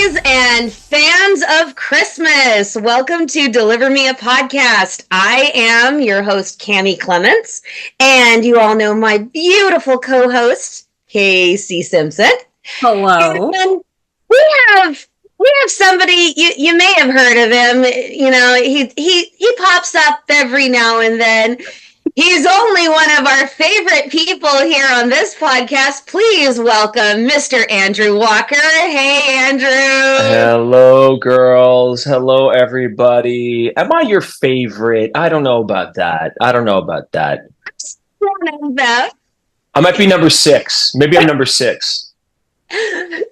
foodies and fans of Christmas. Welcome to Deliver Me a Podcast. I am your host, Cami Clements, and you all know my beautiful co-host, Casey Simpson. Hello. And we have somebody you may have heard of him. You know, he pops up every now and then. He's only one of our favorite people here on this podcast. Please welcome Mr. Andrew Walker. Hey, Andrew. Hello, girls. Hello, everybody. Am I your favorite? I don't know about that. I don't know that. I might be number 6. Maybe I'm number 6.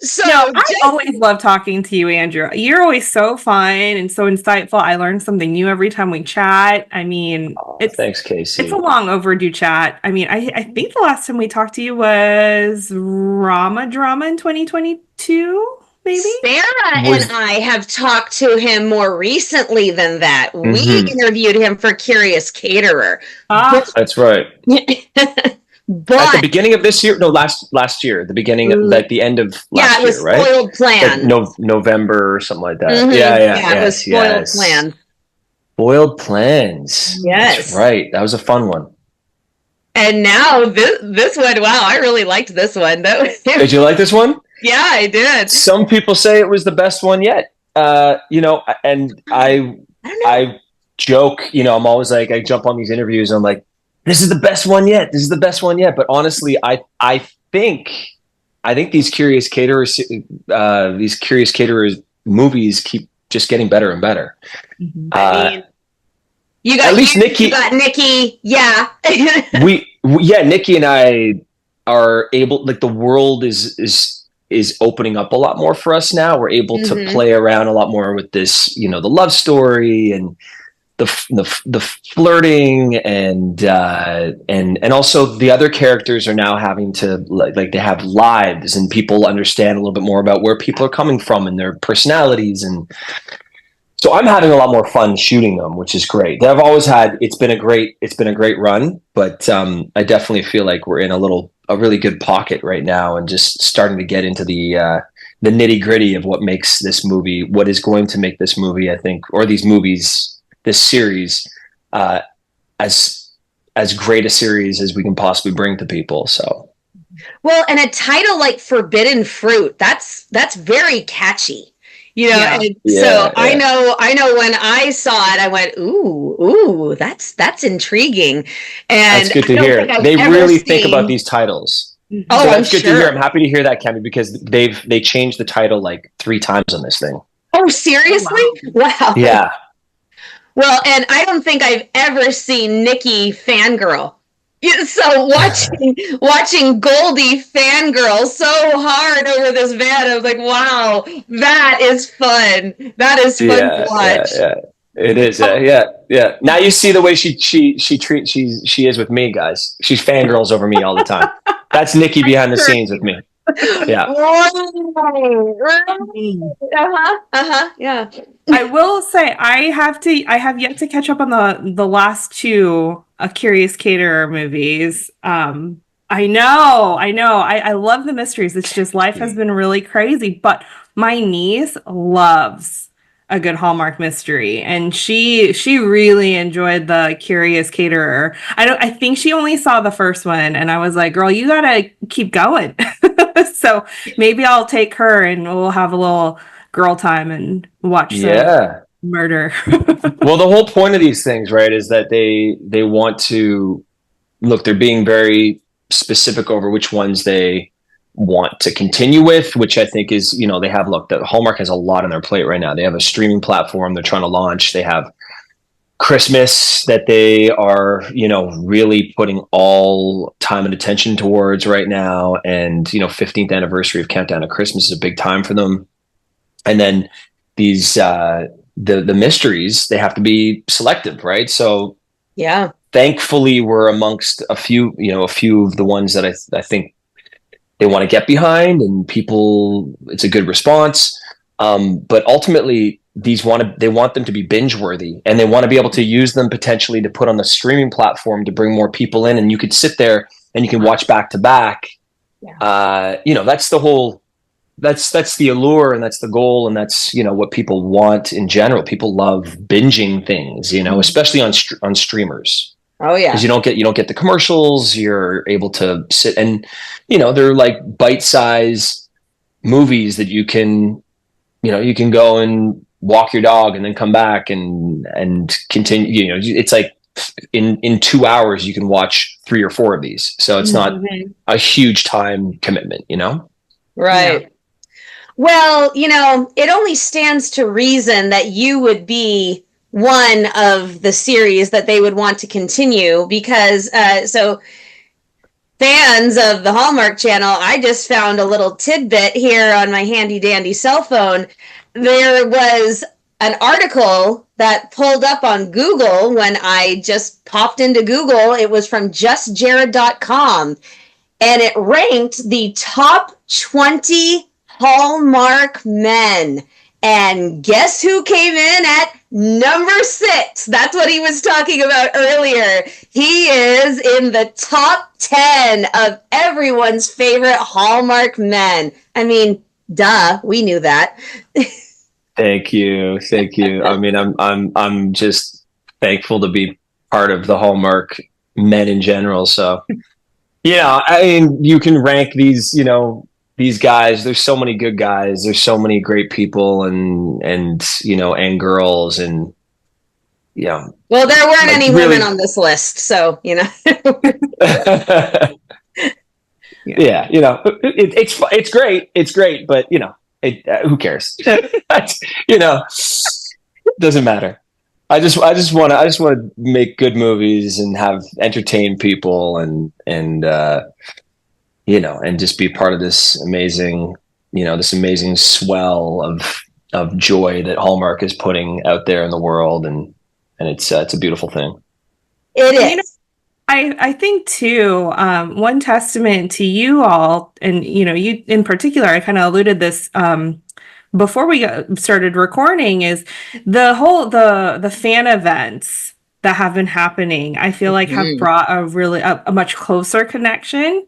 So I always love talking to you, Andrew. You're always so fun and so insightful. I learn something new every time we chat. I mean, thanks, Casey. It's a long overdue chat. I mean, I think the last time we talked to you was Rama Drama in 2022, maybe? Sarah and I have talked to him more recently than that. Mm-hmm. We interviewed him for Curious Caterer. That's right. But at the beginning of this year, no, last year, the beginning of the end of last year, right? Spoiled Plan. Like November or something like that. Mm-hmm. Yeah, it was Spoiled Plan. Spoiled Plans. Yes. That's right. That was a fun one. And now this one, wow, I really liked this one. Did you like this one? Yeah, I did. Some people say it was the best one yet. And I joke, I'm always like, I jump on these interviews and I'm like, this is the best one yet. This is the best one yet. But honestly, I think these Curious Caterers movies keep just getting better and better. Mm-hmm. You got at least Nikki. You got Nikki. Yeah. Nikki and I are able. Like the world is opening up a lot more for us now. We're able to play around a lot more with this. The love story and the flirting and also the other characters are now having to like they have lives and people understand a little bit more about where people are coming from and their personalities, and so I'm having a lot more fun shooting them, which is great. It's been a great run, but I definitely feel like we're in a really good pocket right now and just starting to get into the nitty gritty of what is going to make this movie, I think, or these movies, this series, as great a series as we can possibly bring to people. So, well, and a title like Forbidden Fruit, that's very catchy, So I know when I saw it, I went, ooh, that's intriguing, and that's good to hear. They really think about these titles. Oh, so that's good to hear. I'm happy to hear that, Cami, because they changed the title like 3 times on this thing. Oh, seriously? Wow. Yeah. Well, and I don't think I've ever seen Nikki fangirl. So watching Goldie fangirl so hard over this van, I was like, wow, that is fun. That is fun to watch. Yeah. It is. Yeah. Now you see the way she is with me, guys. She's fangirls over me all the time. That's Nikki behind the scenes with me. Yeah. Yeah. I will say I have yet to catch up on the last 2 Curious Caterer movies. I know. I love the mysteries. It's just life has been really crazy, but my niece loves a good Hallmark mystery, and she really enjoyed the Curious Caterer. I think she only saw the first one, and I was like, girl, you gotta keep going. So maybe I'll take her and we'll have a little girl time and watch some murder. Well, the whole point of these things, right, is that they want to look, they're being very specific over which ones they want to continue with, which I think is, they have, that Hallmark has a lot on their plate right now. They have a streaming platform they're trying to launch. They have Christmas that they are, really putting all time and attention towards right now. And, 15th anniversary of Countdown to Christmas is a big time for them. And then these, the mysteries, they have to be selective, right? So yeah, thankfully we're amongst a few of the ones that I think they want to get behind, and people, it's a good response. But ultimately they want them to be binge worthy, and they want to be able to use them potentially to put on the streaming platform to bring more people in, and you could sit there and you can watch back to back. That's the whole that's the allure, and that's the goal, and that's, you know, what people want in general. People love binging things, you know, especially on streamers. Oh yeah. Because you don't get the commercials. You're able to sit and, you know, they're like bite-size movies that you can, you know, you can go and walk your dog and then come back and continue. You know, it's like in 2 hours you can watch 3 or 4 of these. So it's not a huge time commitment, you know? Right. Yeah. Well, you know, it only stands to reason that you would be one of the series that they would want to continue, because so fans of the Hallmark Channel, I just found a little tidbit here on my handy dandy cell phone. There was an article that pulled up on Google when I just popped into Google. It was from justjared.com, and it ranked the top 20 Hallmark men. And guess who came in at number 6? That's what he was talking about earlier. He is in the top 10 of everyone's favorite Hallmark men. I mean, duh, we knew that. Thank you. I mean, I'm just thankful to be part of the Hallmark men in general. So, yeah, I mean, you can rank these, you know, these guys. There's so many good guys. There's so many great people, and you know, and girls, and yeah. Well, there weren't like, any women on this list, so you know. Yeah, you know, it's great. It's great, but you know, who cares? You know, doesn't matter. I just want to make good movies and have entertain people and you know, and just be part of this amazing, you know, this amazing swell of joy that Hallmark is putting out there in the world, and it's a beautiful thing. It is. You know, I think too, one testament to you all, and you know, you in particular, I kind of alluded this before we started recording, is the whole the fan events that have been happening, I feel like have brought a really a much closer connection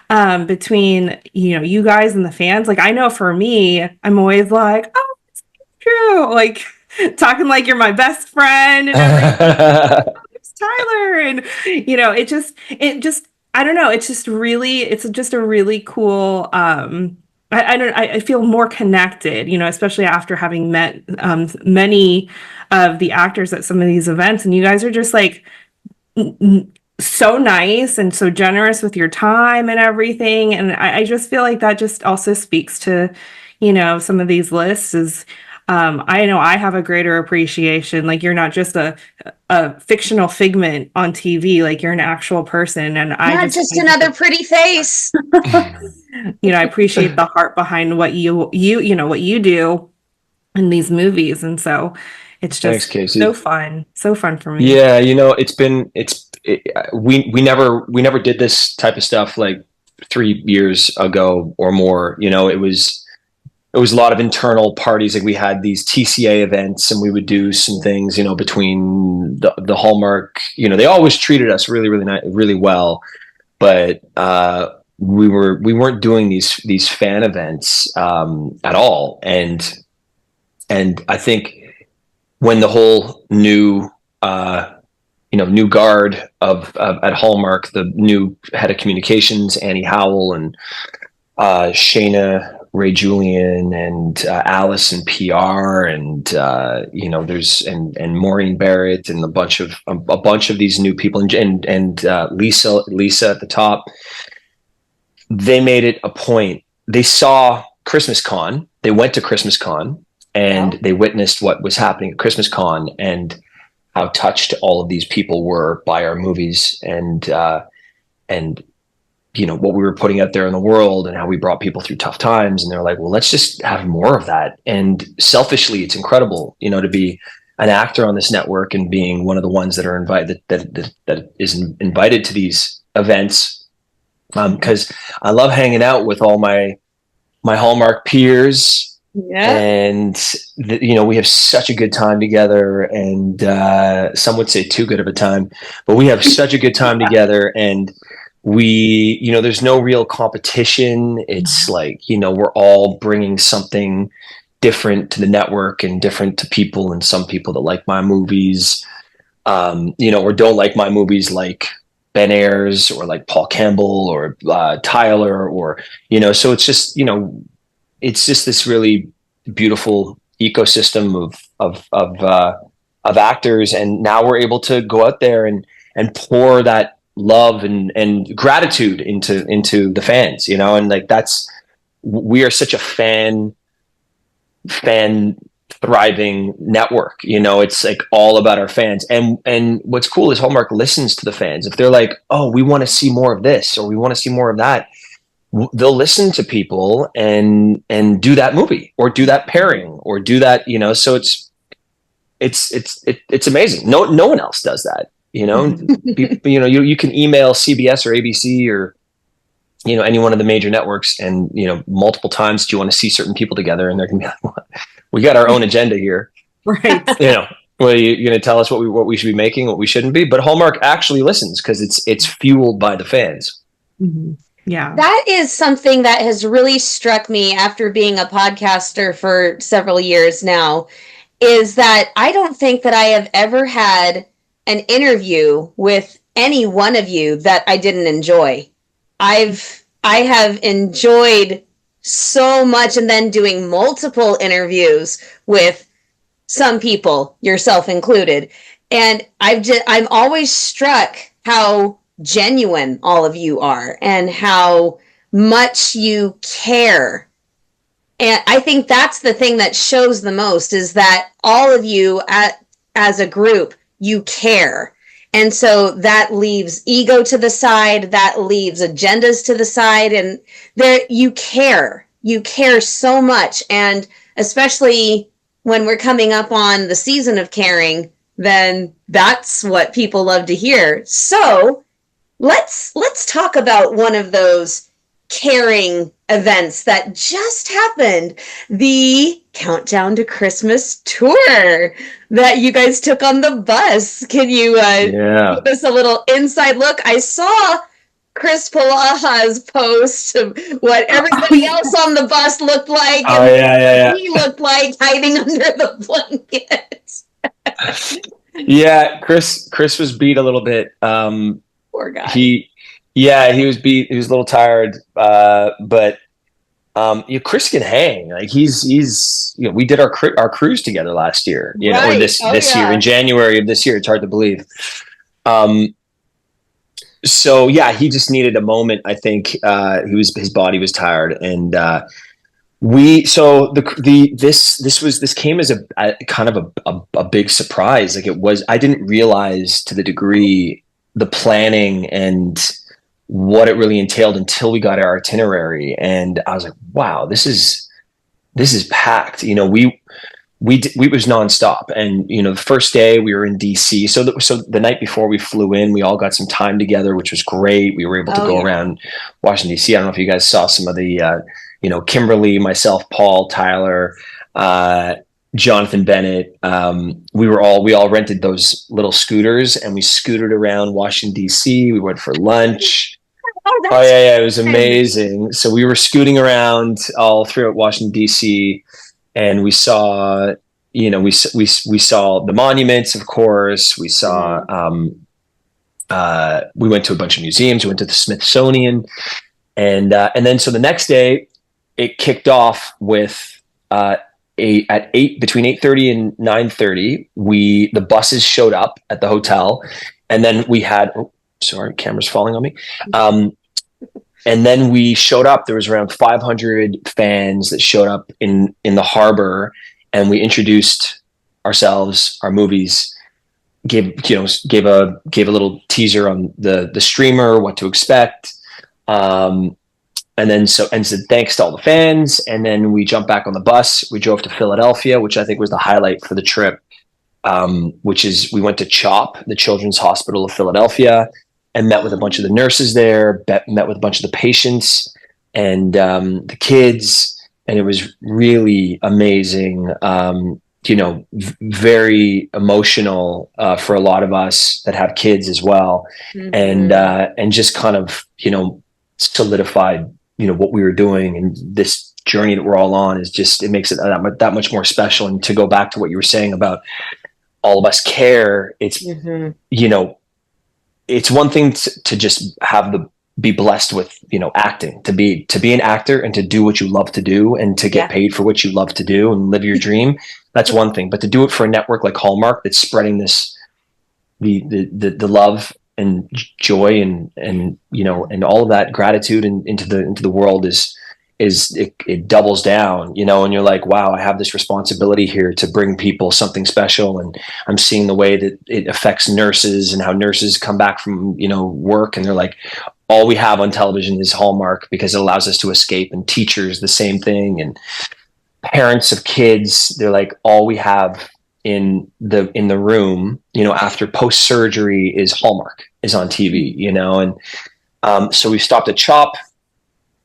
between, you know, you guys and the fans. Like, I know for me, I'm always like, oh, it's true, like talking like you're my best friend and everything. It's Tyler, and you know, it just I don't know, it's just a really cool I feel more connected, you know, especially after having met many of the actors at some of these events, and you guys are just like so nice and so generous with your time and everything, and I just feel like that just also speaks to, you know, some of these lists is I know I have a greater appreciation, like you're not just a fictional figment on TV, like you're an actual person, and not just another pretty face. You know, I appreciate the heart behind what you know what you do in these movies, and so it's just so fun for me. Yeah, you know, we never did this type of stuff like 3 years ago or more. You know, it was a lot of internal parties. Like we had these TCA events, and we would do some things, you know, between the Hallmark. You know, they always treated us really well, but we weren't doing these fan events at all. And I think when the whole new new guard of at Hallmark, the new head of communications, Annie Howell, and Shayna Ray Julian, and Alice in PR, and you know, there's and Maureen Barrett, and a bunch of these new people, and Lisa at the top. They made it a point. They saw Christmas Con. They went to Christmas Con, and they witnessed what was happening at Christmas Con, and how touched all of these people were by our movies, and you know, what we were putting out there in the world, and how we brought people through tough times. And they're like, well, let's just have more of that. And selfishly, it's incredible, you know, to be an actor on this network and being one of the ones that are invited, that is invited to these events. Because I love hanging out with all my Hallmark peers. Yeah. And you know, we have such a good time together, and some would say too good of a time, but we have such a good time together. And there's no real competition. It's like, we're all bringing something different to the network and different to people, and some people that like my movies, or don't like my movies, like Ben Ayers or like Paul Campbell or Tyler, or, so it's just this really beautiful ecosystem of actors. And now we're able to go out there and pour that love and gratitude into the fans, and like we are such a fan thriving network. It's like all about our fans. And what's cool is Hallmark listens to the fans. If they're like, oh, we want to see more of this, or we want to see more of that, they'll listen to people and do that movie or do that pairing or do that, so it's amazing. No one else does that. You can email CBS or ABC or any one of the major networks, and multiple times, do you want to see certain people together, and they're gonna be like, what? We got our own agenda here, right? Well, you're gonna tell us what we should be making, what we shouldn't be. But Hallmark actually listens because it's fueled by the fans. Mm-hmm. Yeah, that is something that has really struck me after being a podcaster for several years now, is that I don't think that I have ever had an interview with any one of you that I didn't enjoy. I have enjoyed so much, and then doing multiple interviews with some people, yourself included. And I'm always struck how genuine all of you are and how much you care. And I think that's the thing that shows the most, is that all of you as a group, you care. And so that leaves ego to the side, that leaves agendas to the side, and you care so much. And especially when we're coming up on the season of caring, then that's what people love to hear. So let's talk about one of those caring events that just happened, the Countdown to Christmas tour that you guys took on the bus. Can you give us a little inside look? I saw Chris Palaha's post of what everybody else on the bus looked like, and he looked like hiding under the blanket. Yeah, Chris was beat a little bit. Poor guy. He was beat. He was a little tired, but Chris can hang. Like he's we did our cruise together last year, or this year in January of this year. It's hard to believe. So yeah, he just needed a moment. I think his body was tired, and this came as a kind of a big surprise. Like I didn't realize to the degree the planning and what it really entailed until we got our itinerary. And I was like, wow, this is packed. We was nonstop. And, the first day we were in DC. So the night before we flew in, we all got some time together, which was great. We were able to go around Washington, DC. I don't know if you guys saw some of the, Kimberly, myself, Paul, Tyler, Jonathan Bennett. We all rented those little scooters and we scooted around Washington, DC. We went for lunch. It was amazing. So we were scooting around all throughout Washington, DC, and we saw, we saw the monuments, of course. We saw, we went to a bunch of museums. We went to the Smithsonian, and then so the next day, it kicked off with between 8:30 and 9:30. The buses showed up at the hotel, and then we had. Sorry, camera's falling on me. And then we showed up. There was around 500 fans that showed up in the harbor, and we introduced ourselves, our movies, gave a little teaser on the streamer, what to expect, and said thanks to all the fans. And then we jumped back on the bus. We drove to Philadelphia, which I think was the highlight for the trip. Which is we went to CHOP, the Children's Hospital of Philadelphia, and met with a bunch of the nurses there, met with a bunch of the patients and the kids. And it was really amazing. very emotional for a lot of us that have kids as well. And just kind of, solidified, what we were doing, and this journey that we're all on is just, it makes it that much more special. And to go back to what you were saying about all of us care, it's, it's one thing to just be blessed with, acting, to be an actor and to do what you love to do and to get paid for what you love to do and live your dream. That's one thing, but to do it for a network like Hallmark that's spreading the love and joy and all of that gratitude into the world it doubles down, and you're like, wow, I have this responsibility here to bring people something special. And I'm seeing the way that it affects nurses and how nurses come back from, work, and they're like, all we have on television is Hallmark because it allows us to escape. And teachers, the same thing. And parents of kids, they're like, all we have in the room, after post-surgery is Hallmark, is on TV, and so we stopped at CHOP.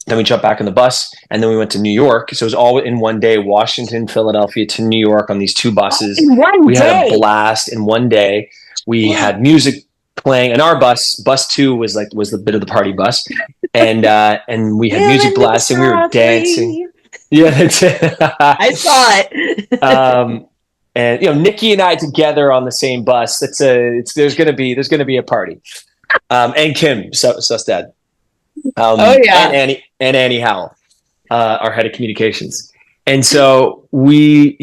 Then we jumped back on the bus, and then we went to New York. So it was all in one day, Washington, Philadelphia to New York on these 2 buses. We had a blast in one day. We had music playing, and our bus 2 was the bit of the party bus. And we had music blasting. We were dancing. Yeah, that's it. I saw it. And Nikki and I together on the same bus. There's gonna be a party. And Kim Sustad. And Annie Howell, our head of communications. And so we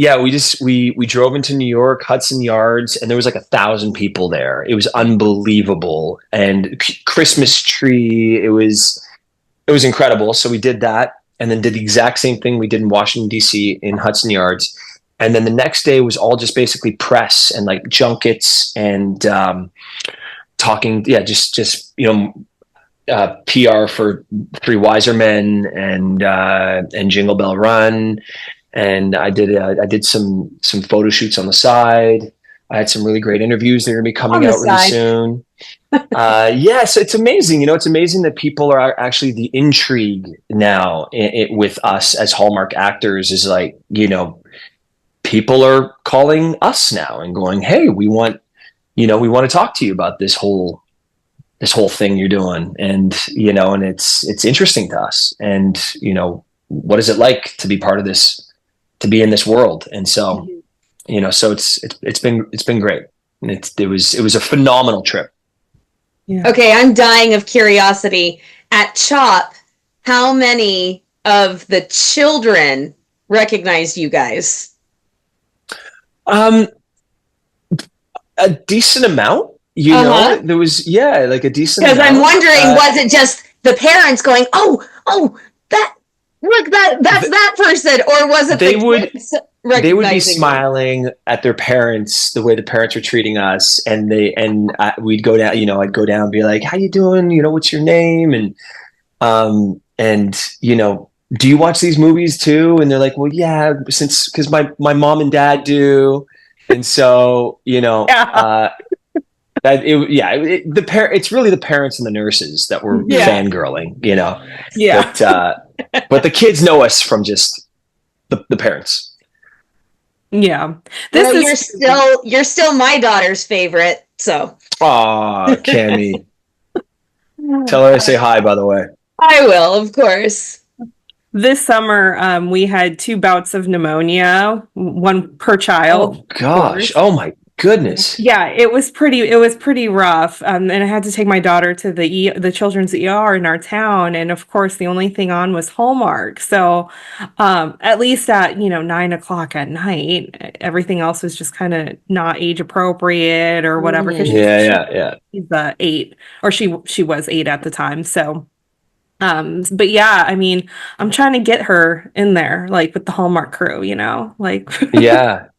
drove into New York, Hudson Yards, and there was like 1,000 people there. It was unbelievable. And Christmas tree, it was incredible. So we did that, and then did the exact same thing we did in Washington, D.C. in Hudson Yards. And then the next day was all just basically press and like junkets and talking. Yeah, just PR for Three Wiser Men and Jingle Bell Run, and I did some photo shoots on the side. I had some really great interviews that are going to be coming out really soon. So it's amazing. It's amazing that people are actually, the intrigue now with us as Hallmark actors is like, people are calling us now and going, hey, we want to talk to you about this whole thing you're doing. And, and it's interesting to us. And, what is it like to be part of this, to be in this world? And so, so it's been great. And it was a phenomenal trip. Yeah. Okay. I'm dying of curiosity. At CHOP, how many of the children recognized you guys? A decent amount. There was, like a decent. Because I'm wondering, was it just the parents going, "Oh, that's that person," or was it they would be smiling at their parents, the way the parents were treating us, and we'd go down. I'd go down and be like, "How you doing? What's your name?" And do you watch these movies too? And they're like, "Well, yeah, because my mom and dad do," and so it's really the parents and the nurses that were fangirling, but the kids know us from just the parents. Yeah. You're still my daughter's favorite. So. Aw, Cammie. Tell her I say hi, by the way. I will, of course. This summer, we had 2 bouts of pneumonia, 1 per child. Oh gosh! Oh my goodness! Yeah, it was pretty rough. And I had to take my daughter to the children's ER in our town, and of course, the only thing on was Hallmark. So, at least at 9:00 at night, everything else was just kind of not age appropriate or whatever. She's 8, or she was 8 at the time. So. But yeah, I mean, I'm trying to get her in there, like with the Hallmark crew, like. Yeah,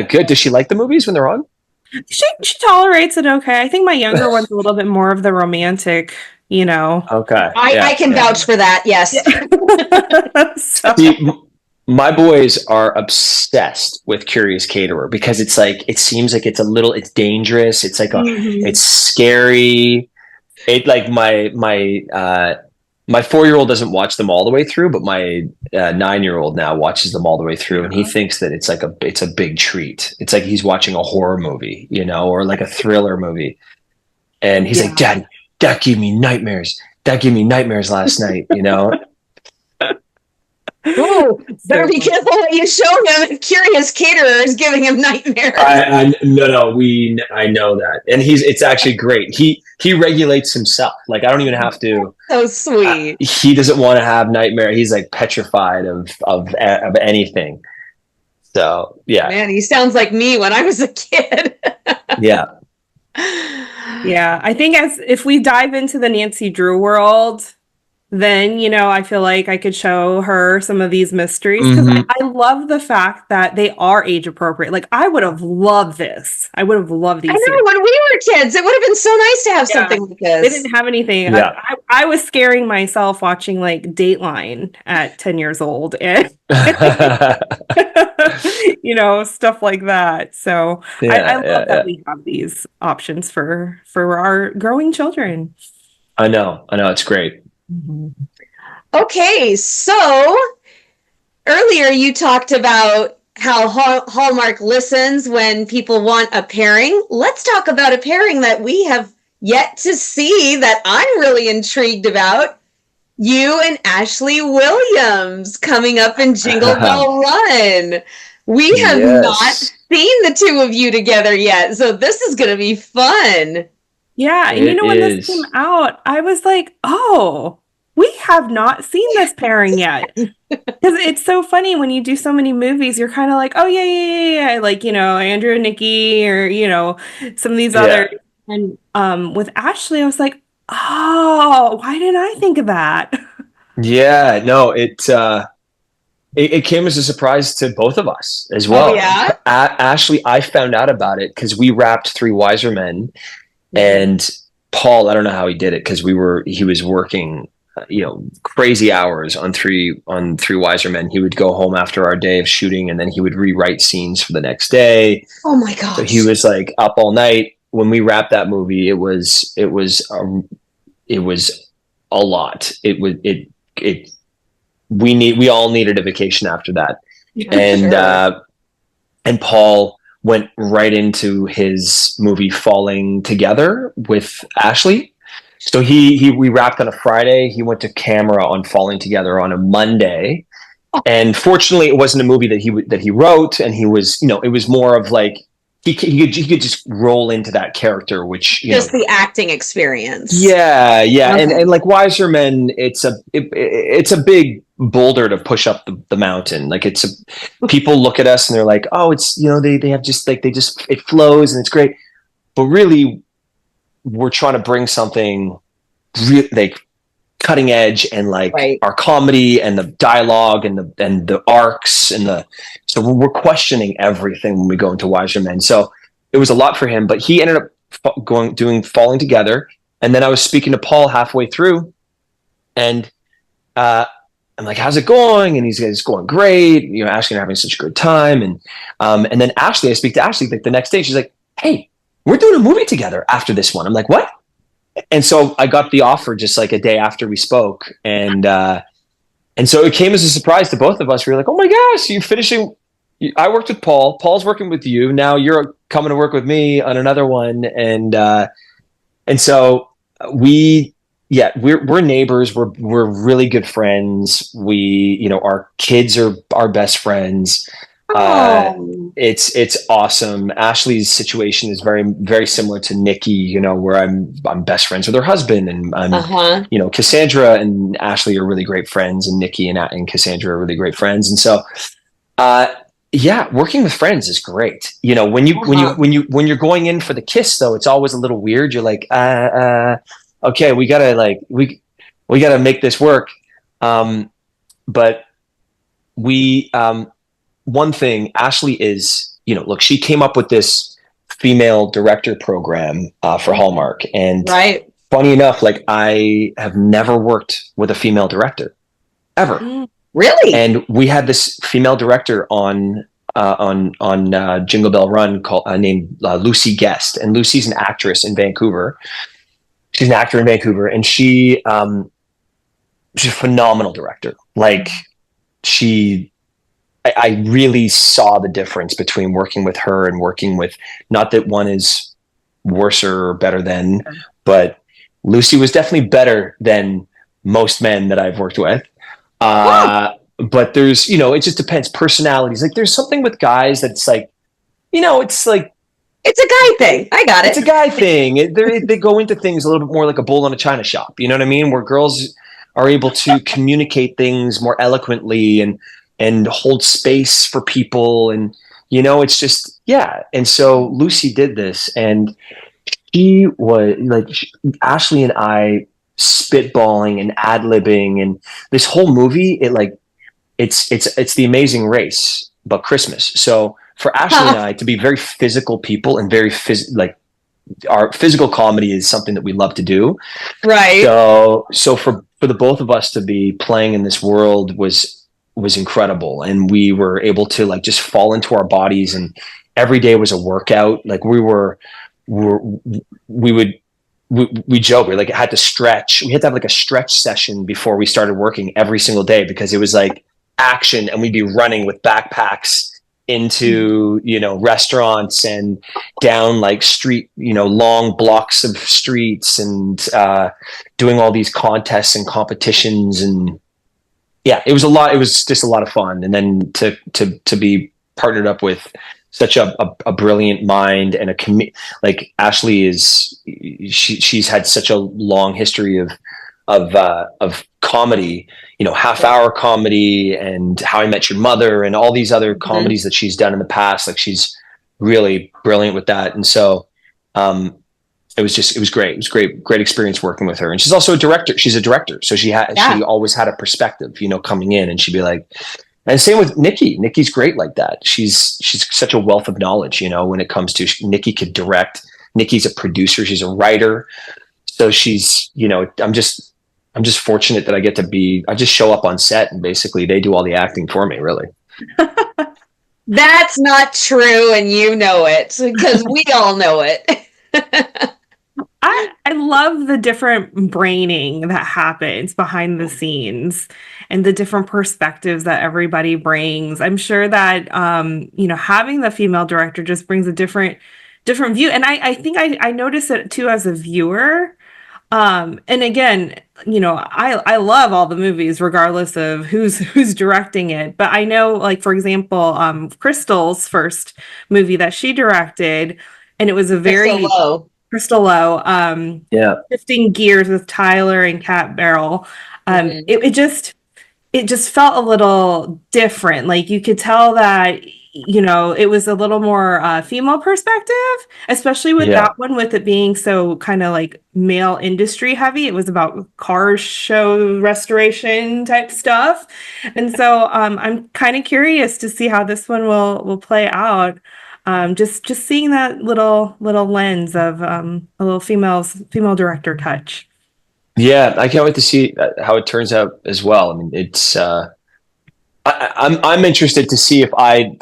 good. Does she like the movies when they're on? She tolerates it okay. I think my younger one's a little bit more of the romantic, Okay. I can vouch for that. Yes. See, my boys are obsessed with Curious Caterer because it seems like it's dangerous. It's like it's scary. It like my my 4-year-old doesn't watch them all the way through, but my 9-year-old now watches them all the way through, and he thinks that it's a big treat. It's like he's watching a horror movie, or like a thriller movie. And he's like, Dad, that gave me nightmares. That gave me nightmares last night, Oh, better be careful what you show him if Curious Caterer is giving him nightmares. I know that. And it's actually great. He regulates himself. Like, I don't even have to. So sweet. He doesn't want to have nightmare. He's like petrified of anything. So, yeah. Man, he sounds like me when I was a kid. Yeah. Yeah, I think if we dive into the Nancy Drew world, then, I feel like I could show her some of these mysteries, because I love the fact that they are age appropriate. Like, I would have loved this. I would have loved these. I know, when we were kids, it would have been so nice to have something like this. They didn't have anything. Yeah. I was scaring myself watching like Dateline at 10 years old and stuff like that. So I love that we have these options for our growing children. I know. It's great. Okay, so earlier you talked about how Hallmark listens when people want a pairing. Let's talk about a pairing that we have yet to see that I'm really intrigued about. You and Ashley Williams coming up in Jingle Bell Run. We have not seen the two of you together yet, so this is going to be fun. Yeah, and when this came out, I was like, oh, we have not seen this pairing yet. Because it's so funny when you do so many movies, you're kind of like, oh, yeah. Like, Andrew and Nikki, or, some of these others. And with Ashley, I was like, oh, why didn't I think of that? Yeah, no, it came as a surprise to both of us as well. Oh, yeah? Ashley, I found out about it because we wrapped Three Wiser Men, and Paul, I don't know how he did it, because he was working crazy hours on Three Wiser Men. He would go home after our day of shooting, and then he would rewrite scenes for the next day. Oh my gosh. So he was like up all night. When we wrapped that movie, it was a lot. We all needed a vacation after that. And Sure. And Paul went right into his movie Falling Together with Ashley. So we wrapped on a Friday. He went to camera on Falling Together on a Monday, and fortunately, it wasn't a movie that he wrote. And he was, it was more of like he could just roll into that character, which just the acting experience. Yeah, Okay. and like Wiser Men, it's a big boulder to push up the mountain. Like people look at us and they're like, oh, it's they have just like it flows and it's great, but really, we're trying to bring something like cutting edge, and like our comedy and the dialogue and the arcs so we're questioning everything when we go into Wiser Men. So it was a lot for him, but he ended up doing Falling Together, and then I was speaking to Paul halfway through, and I'm like, how's it going? And he's like, it's going great. Ashley and I are having such a good time, and then I speak to Ashley like the next day. She's like, hey, we're doing a movie together after this one. I'm like, what? And so I got the offer just like a day after we spoke. And so it came as a surprise to both of us. We were like, oh my gosh, you're finishing. I worked with Paul. Paul's working with you. Now you're coming to work with me on another one. And so we're neighbors. We're really good friends. Our kids are our best friends. It's awesome. Ashley's situation is very, very similar to Nikki, where I'm best friends with her husband, and Cassandra and Ashley are really great friends, and Nikki and Cassandra are really great friends. And so, working with friends is great. When you're going in for the kiss, though, it's always a little weird. You're like, okay, we gotta make this work. But one thing, Ashley is, look, she came up with this female director program for Hallmark. And funny enough, like, I have never worked with a female director ever. Really? And we had this female director on Jingle Bell Run named Lucy Guest. And Lucy's an actress in Vancouver. She's an actor in Vancouver. And she she's a phenomenal director. Like I really saw the difference between working with her and working with, not that one is worse or better than, but Lucy was definitely better than most men that I've worked with. But there's, it just depends. Personalities. Like there's something with guys that's like, it's like, it's a guy thing. I got it. It's a guy thing. They go into things a little bit more like a bull in a china shop. You know what I mean? Where girls are able to communicate things more eloquently and hold space for people. And, it's just, yeah. And so Lucy did this, and she was like, Ashley and I spitballing and ad-libbing, and this whole movie, it's The Amazing Race, but Christmas. So for Ashley and I to be very physical people and very our physical comedy is something that we love to do. Right. So for the both of us to be playing in this world was incredible. And we were able to like just fall into our bodies, and every day was a workout. Like we joke, we like had to stretch. We had to have like a stretch session before we started working every single day, because it was like action, and we'd be running with backpacks into restaurants and down like street, long blocks of streets, and doing all these contests and competitions. And yeah, it was just a lot of fun. And then to be partnered up with such a brilliant mind and like Ashley is, she's had such a long history of comedy, Half Hour Comedy and How I Met Your Mother and all these other comedies that she's done in the past. Like she's really brilliant with that. And so, it was great. It was great experience working with her. And she's also a director. She's a director. So she always had a perspective, coming in, and she'd be like, and same with Nikki. Nikki's great like that. She's such a wealth of knowledge, when it comes to, Nikki could direct. Nikki's a producer. She's a writer. So she's, I'm just fortunate that I just show up on set, and basically they do all the acting for me, really. That's not true. And you know it, because we all know it. I love the different braining that happens behind the scenes and the different perspectives that everybody brings. I'm sure that, having the female director just brings a different view. And I think I notice it too as a viewer. And again, I love all the movies regardless of who's directing it. But I know, like, for example, Crystal's first movie that she directed, and it was a very Crystal Lowe, Shifting Gears with Tyler and Kat Barrel. It just felt a little different. Like you could tell that, it was a little more female perspective, especially with that one, with it being so kind of like male industry heavy. It was about car show restoration type stuff. And so I'm kind of curious to see how this one will play out. Just seeing that little lens of a little female director touch. Yeah, I can't wait to see how it turns out as well. I mean, it's I'm interested to see if I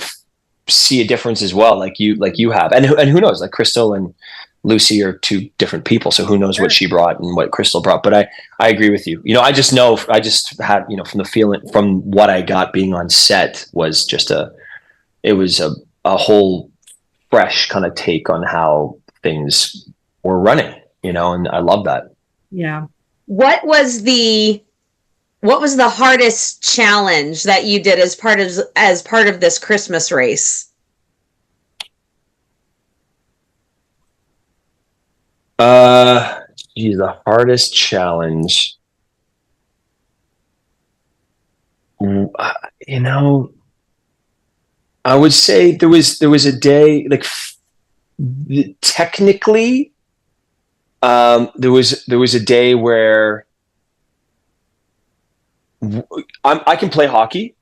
see a difference as well, like you have, and who knows? Like Crystal and Lucy are two different people, so who knows what she brought and what Crystal brought. But I agree with you. I just had from the feeling, from what I got being on set, was just a whole fresh kind of take on how things were running, and I love that. Yeah. What was the hardest challenge that you did as part of this Christmas race? The hardest challenge. I would say there was a day, like technically, there was a day where I can play hockey.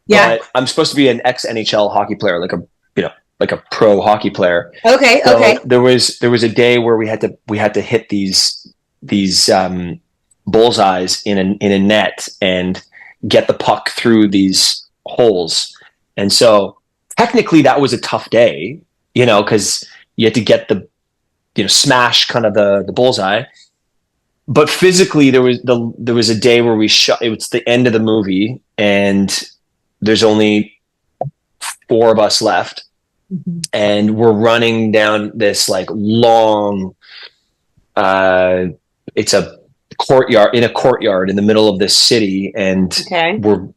Yeah, but I'm supposed to be an ex-NHL hockey player, like a pro hockey player. Okay, so okay. There was a day where we had to hit these bullseyes in a net and get the puck through these holes. And so technically that was a tough day, because you had to get smash kind of the bullseye. but physically there was a day where we shot. It was the end of the movie, and there's only 4 of us left, and we're running down this like long. It's a courtyard in the middle of this city, and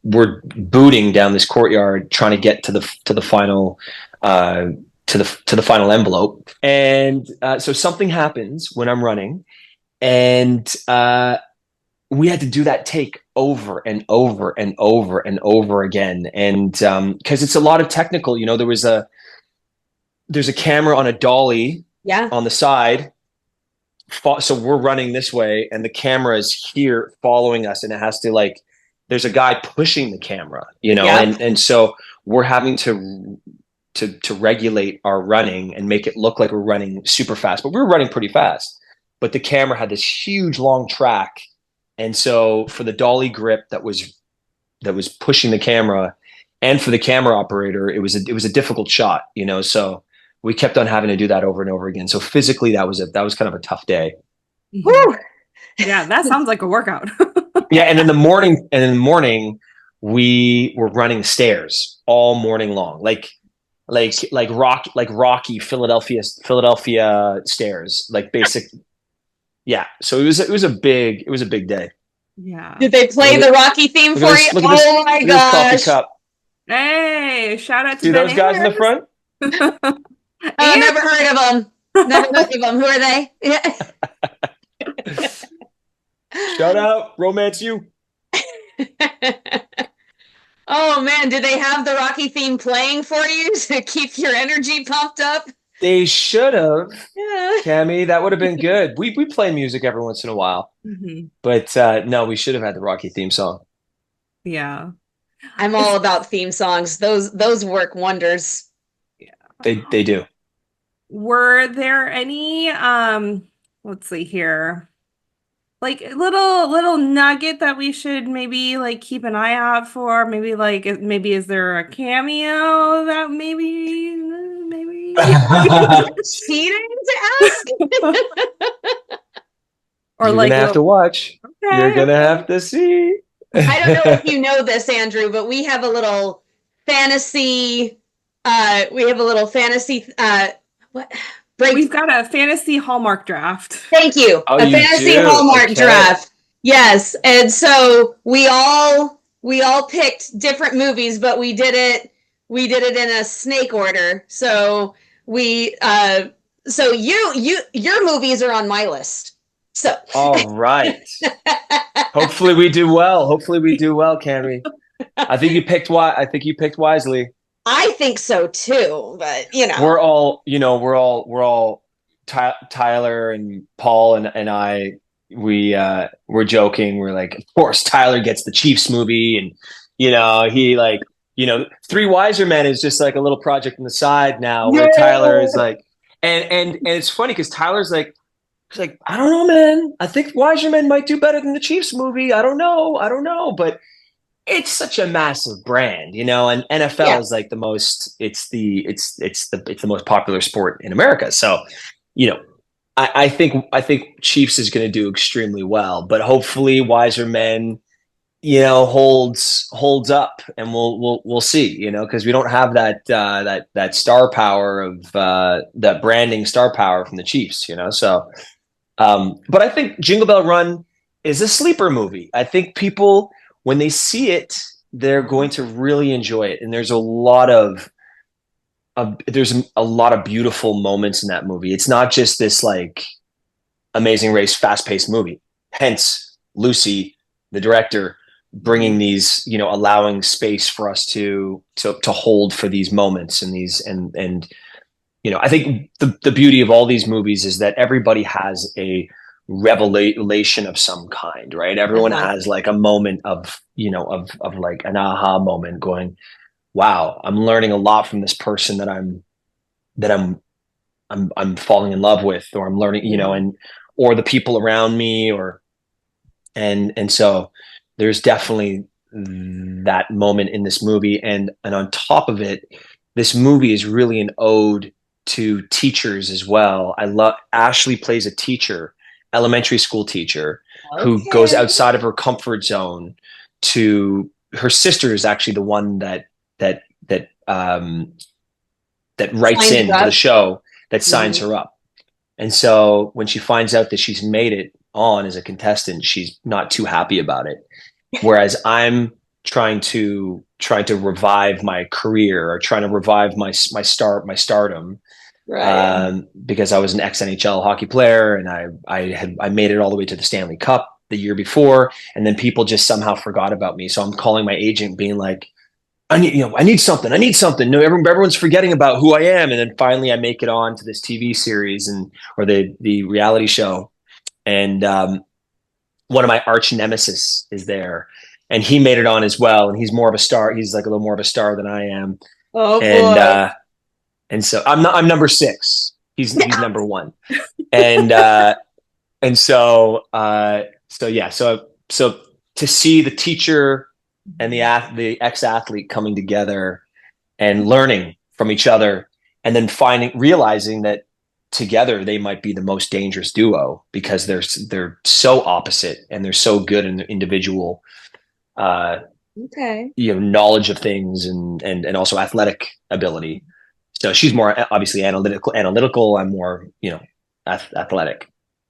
we're booting down this courtyard trying to get to the final to the final envelope. And so something happens when I'm running, and we had to do that take over and over and over and over again. And because it's a lot of technical, there's a camera on a dolly on the side. So we're running this way, and the camera is here following us, and it has to there's a guy pushing the camera, and so we're having to regulate our running and make it look like we're running super fast, but we were running pretty fast. But the camera had this huge long track, and so for the dolly grip that was pushing the camera, and for the camera operator, it was a difficult shot, so we kept on having to do that over and over again. So physically, that was kind of a tough day. Woo! Yeah, that sounds like a workout. Yeah, and in the morning, we were running stairs all morning long, like Rocky Philadelphia stairs, like basic. Yeah, so it was a big day. Yeah. Did they play the Rocky theme for you? Oh my gosh! Coffee cup. Hey, shout out to see those guys in the front. Oh, never heard of them. Never heard of them. Who are they? Shout out, Romance You. Oh man, did they have the Rocky theme playing for you to keep your energy pumped up? They should have. Yeah. Cammy, that would have been good. We play music every once in a while, but no, we should have had the Rocky theme song. Yeah, I'm all about theme songs. Those work wonders. Yeah, they do. Were there any let's see here, like little nugget that we should maybe keep an eye out for? Maybe is there a cameo that maybe cheating to ask? Or you're gonna have to watch. Okay. You're gonna have to see. I don't know if you know this, Andrew, but we have a little fantasy. We've got a fantasy Hallmark draft. Thank you. Oh, a fantasy Hallmark draft. Yes. And so we all picked different movies, but we did it in a snake order. So your movies are on my list. So all right. Hopefully we do well, Cammy. I think you picked wisely. I think so too, but we're all Tyler and Paul and I. We're joking. We're like, of course, Tyler gets the Chiefs movie, and Three Wiser Men is just like a little project on the side now, where Tyler is like, and it's funny because Tyler's like, he's like, I don't know, man. I think Wiser Men might do better than the Chiefs movie. I don't know, but it's such a massive brand, and NFL is like the most. It's the most popular sport in America. So, I think Chiefs is going to do extremely well, but hopefully Wiser Men, holds up, and we'll see, because we don't have that star power of that branding star power from the Chiefs, So, but I think Jingle Bell Run is a sleeper movie. I think people, when they see it, they're going to really enjoy it. And there's a lot of beautiful moments in that movie. It's not just this like Amazing Race, fast-paced movie. Hence, Lucy, the director, bringing these, allowing space for us to hold for these moments and these, and I think the beauty of all these movies is that everybody has a revelation of some kind, right? Everyone has like a moment of like an aha moment, going, wow, I'm learning a lot from this person that I'm falling in love with, or I'm learning, or the people around me, and so there's definitely that moment in this movie. And on top of it, this movie is really an ode to teachers as well. I love Ashley plays a teacher, elementary school teacher, who goes Okay. outside of her comfort zone to her sister is actually the one that writes Signs into the up. show, that signs Mhm. her up. And so when she finds out that she's made it on as a contestant, she's not too happy about it. Whereas I'm trying to revive my career, or trying to revive my stardom, Right. because I was an ex NHL hockey player, and I made it all the way to the Stanley Cup the year before, and then people just somehow forgot about me. So I'm calling my agent, being like, I need something. I need something. No, everyone's forgetting about who I am. And then finally I make it on to this TV series, or the reality show. And one of my arch nemesis is there, and he made it on as well. And he's more of a star. He's like a little more of a star than I am. Oh And, boy. so I'm number 6. He's number 1. And so to see the teacher and the ex-athlete coming together and learning from each other, and then realizing that together they might be the most dangerous duo, because they're so opposite, and they're so good in individual Okay. knowledge of things, and also athletic ability. So she's more obviously analytical. I'm more athletic.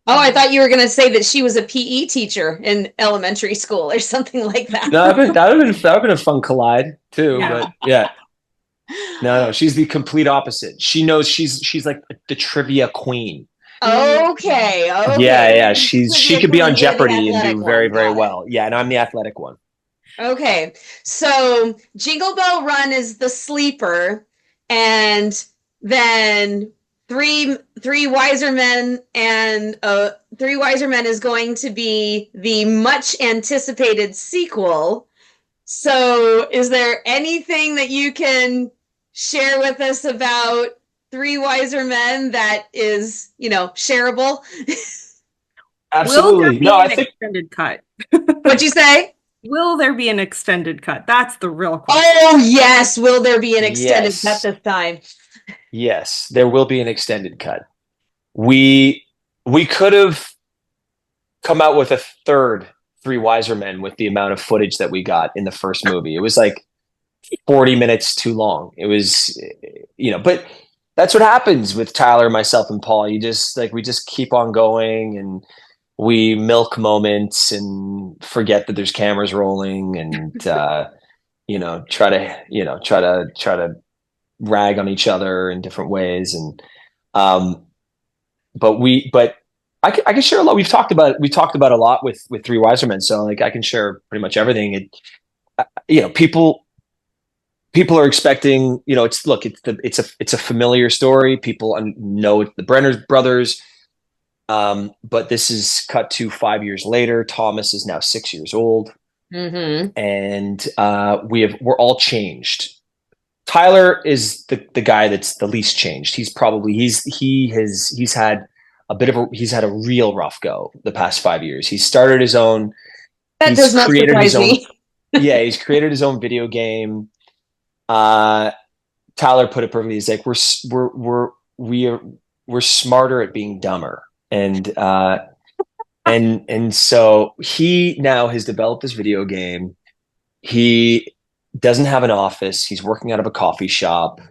Oh, I thought you were going to say that she was a PE teacher in elementary school or something like that. No, that would have been a fun collide too. Yeah. But yeah, no, she's the complete opposite. She knows she's like the trivia queen. Okay. Okay. Yeah. She could be on You're the Jeopardy and athletic do very, one. very Got it. well. Yeah, and I'm the athletic one. Okay. So Jingle Bell Run is the sleeper, and then Three Wiser Men and Three Wiser Men is going to be the much anticipated sequel. So is there anything that you can share with us about Three Wiser Men that is, shareable? Absolutely. Will there be No, I an think extended cut? What'd you say? Will there be an extended cut? That's the real question. Oh, yes. Will there be an extended Yes. cut this time? Yes, there will be an extended cut. We could have come out with a third Three Wiser Men with the amount of footage that we got in the first movie. It was like 40 minutes too long. It was, but that's what happens with Tyler, myself, and Paul. We just keep on going, and we milk moments and forget that there's cameras rolling, and try to rag on each other in different ways. And but I can share a lot. We talked about a lot with Three Wiser Men, so like I can share pretty much everything. People are expecting, it's a familiar story. People know the Brenner brothers, but this is cut to 5 years later. Thomas is now 6 years old, and we're all changed. Tyler is the guy that's the least changed. He's had a real rough go the past 5 years. He started his own. That does not surprise me. Yeah, he's created his own video game. Tyler put it perfectly. He's like, we're smarter at being dumber, and so he now has developed this video game. He doesn't have an office. He's working out of a coffee shop.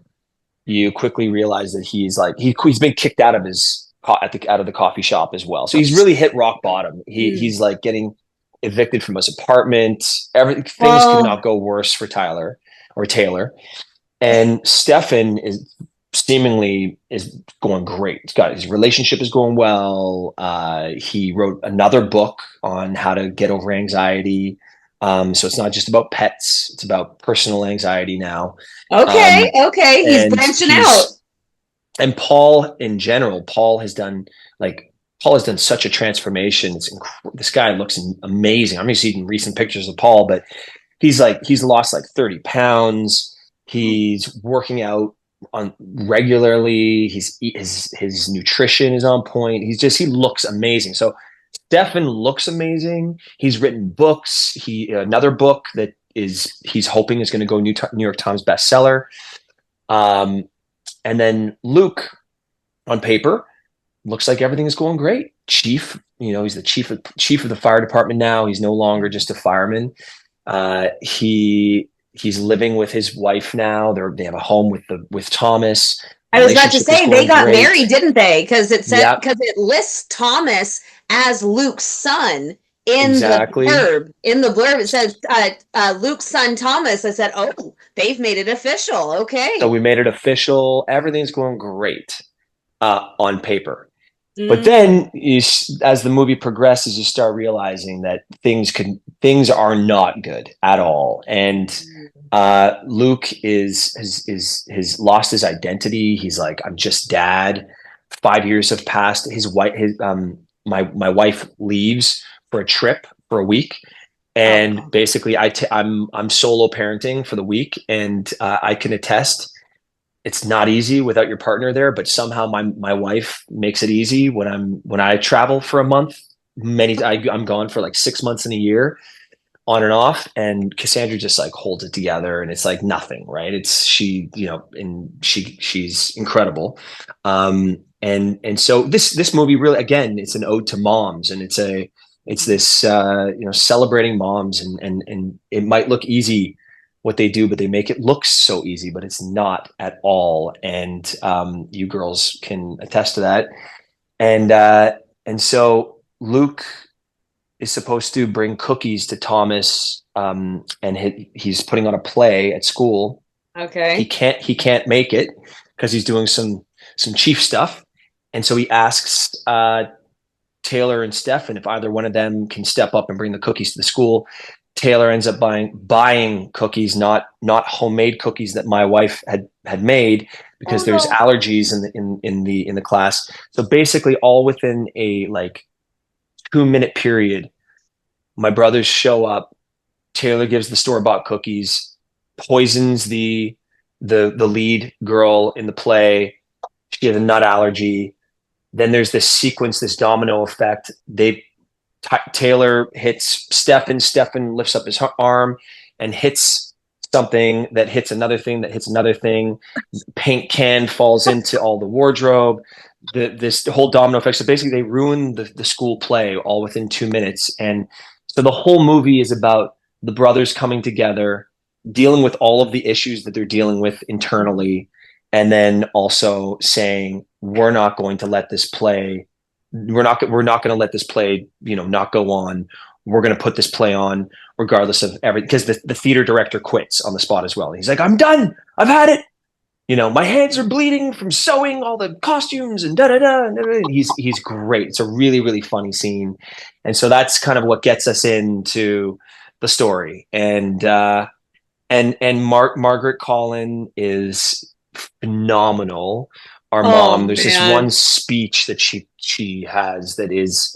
You quickly realize that he's been kicked out of the coffee shop as well. So he's really hit rock bottom. He's like getting evicted from his apartment. Things could not go worse for Tyler or Taylor. And Stefan is going great. His relationship is going well. He wrote another book on how to get over anxiety. So it's not just about pets; it's about personal anxiety now. Okay, he's branching out. And Paul, in general, Paul has done such a transformation. This guy looks amazing. I'm seeing recent pictures of Paul, but he's lost 30 pounds. He's working out on regularly. His nutrition is on point. He looks amazing. So Stefan looks amazing. He's written books. Another book that he's hoping is going to go New York Times bestseller. And then Luke, on paper, looks like everything is going great. Chief, he's the chief of the fire department now. He's no longer just a fireman. He's living with his wife now. They have a home with Thomas. I was about to say they got married, didn't they? Because it said, because it lists Thomas as Luke's son in the blurb. In the blurb, it says Luke's son Thomas. I said, oh, they've made it official. Okay. So we made it official. Everything's going great on paper. But then, as the movie progresses, you start realizing that things are not good at all, and Luke has lost his identity. He's like, I'm just dad. 5 years have passed. My wife leaves for a trip for a week, and basically I'm solo parenting for the week, and I can attest. It's not easy without your partner there, but somehow my wife makes it easy when I travel for a month. I'm gone for like 6 months in a year, on and off, and Cassandra just like holds it together, and it's like nothing, right? She's incredible. And so this movie really, again, it's an ode to moms, and it's this celebrating moms, and it might look easy what they do, but they make it look so easy, but it's not at all. And you girls can attest to that. And so Luke is supposed to bring cookies to Thomas, and he's putting on a play at school. Okay. He can't make it because he's doing some chief stuff. And so he asks Taylor and Stefan if either one of them can step up and bring the cookies to the school. Taylor ends up buying cookies, not homemade cookies that my wife had made, because there's allergies in the class. So basically, all within a like 2-minute period, my brothers show up. Taylor gives the store-bought cookies, poisons the lead girl in the play. She has a nut allergy. Then there's this sequence, this domino effect. Taylor hits Stefan. Stefan lifts up his arm and hits something that hits another thing that hits another thing. Paint can falls into all the wardrobe. This whole domino effect. So basically, they ruin the school play all within 2 minutes. And so the whole movie is about the brothers coming together, dealing with all of the issues that they're dealing with internally, and then also saying, we're not going to let this play. We're not going to let this play, not go on. We're going to put this play on regardless of everything, because the theater director quits on the spot as well. He's like, I'm done. I've had it. My hands are bleeding from sewing all the costumes and da-da-da. He's great. It's a really, really funny scene. And so that's kind of what gets us into the story. And Margaret Collin is phenomenal. Our mom, there's this one speech that she has that is,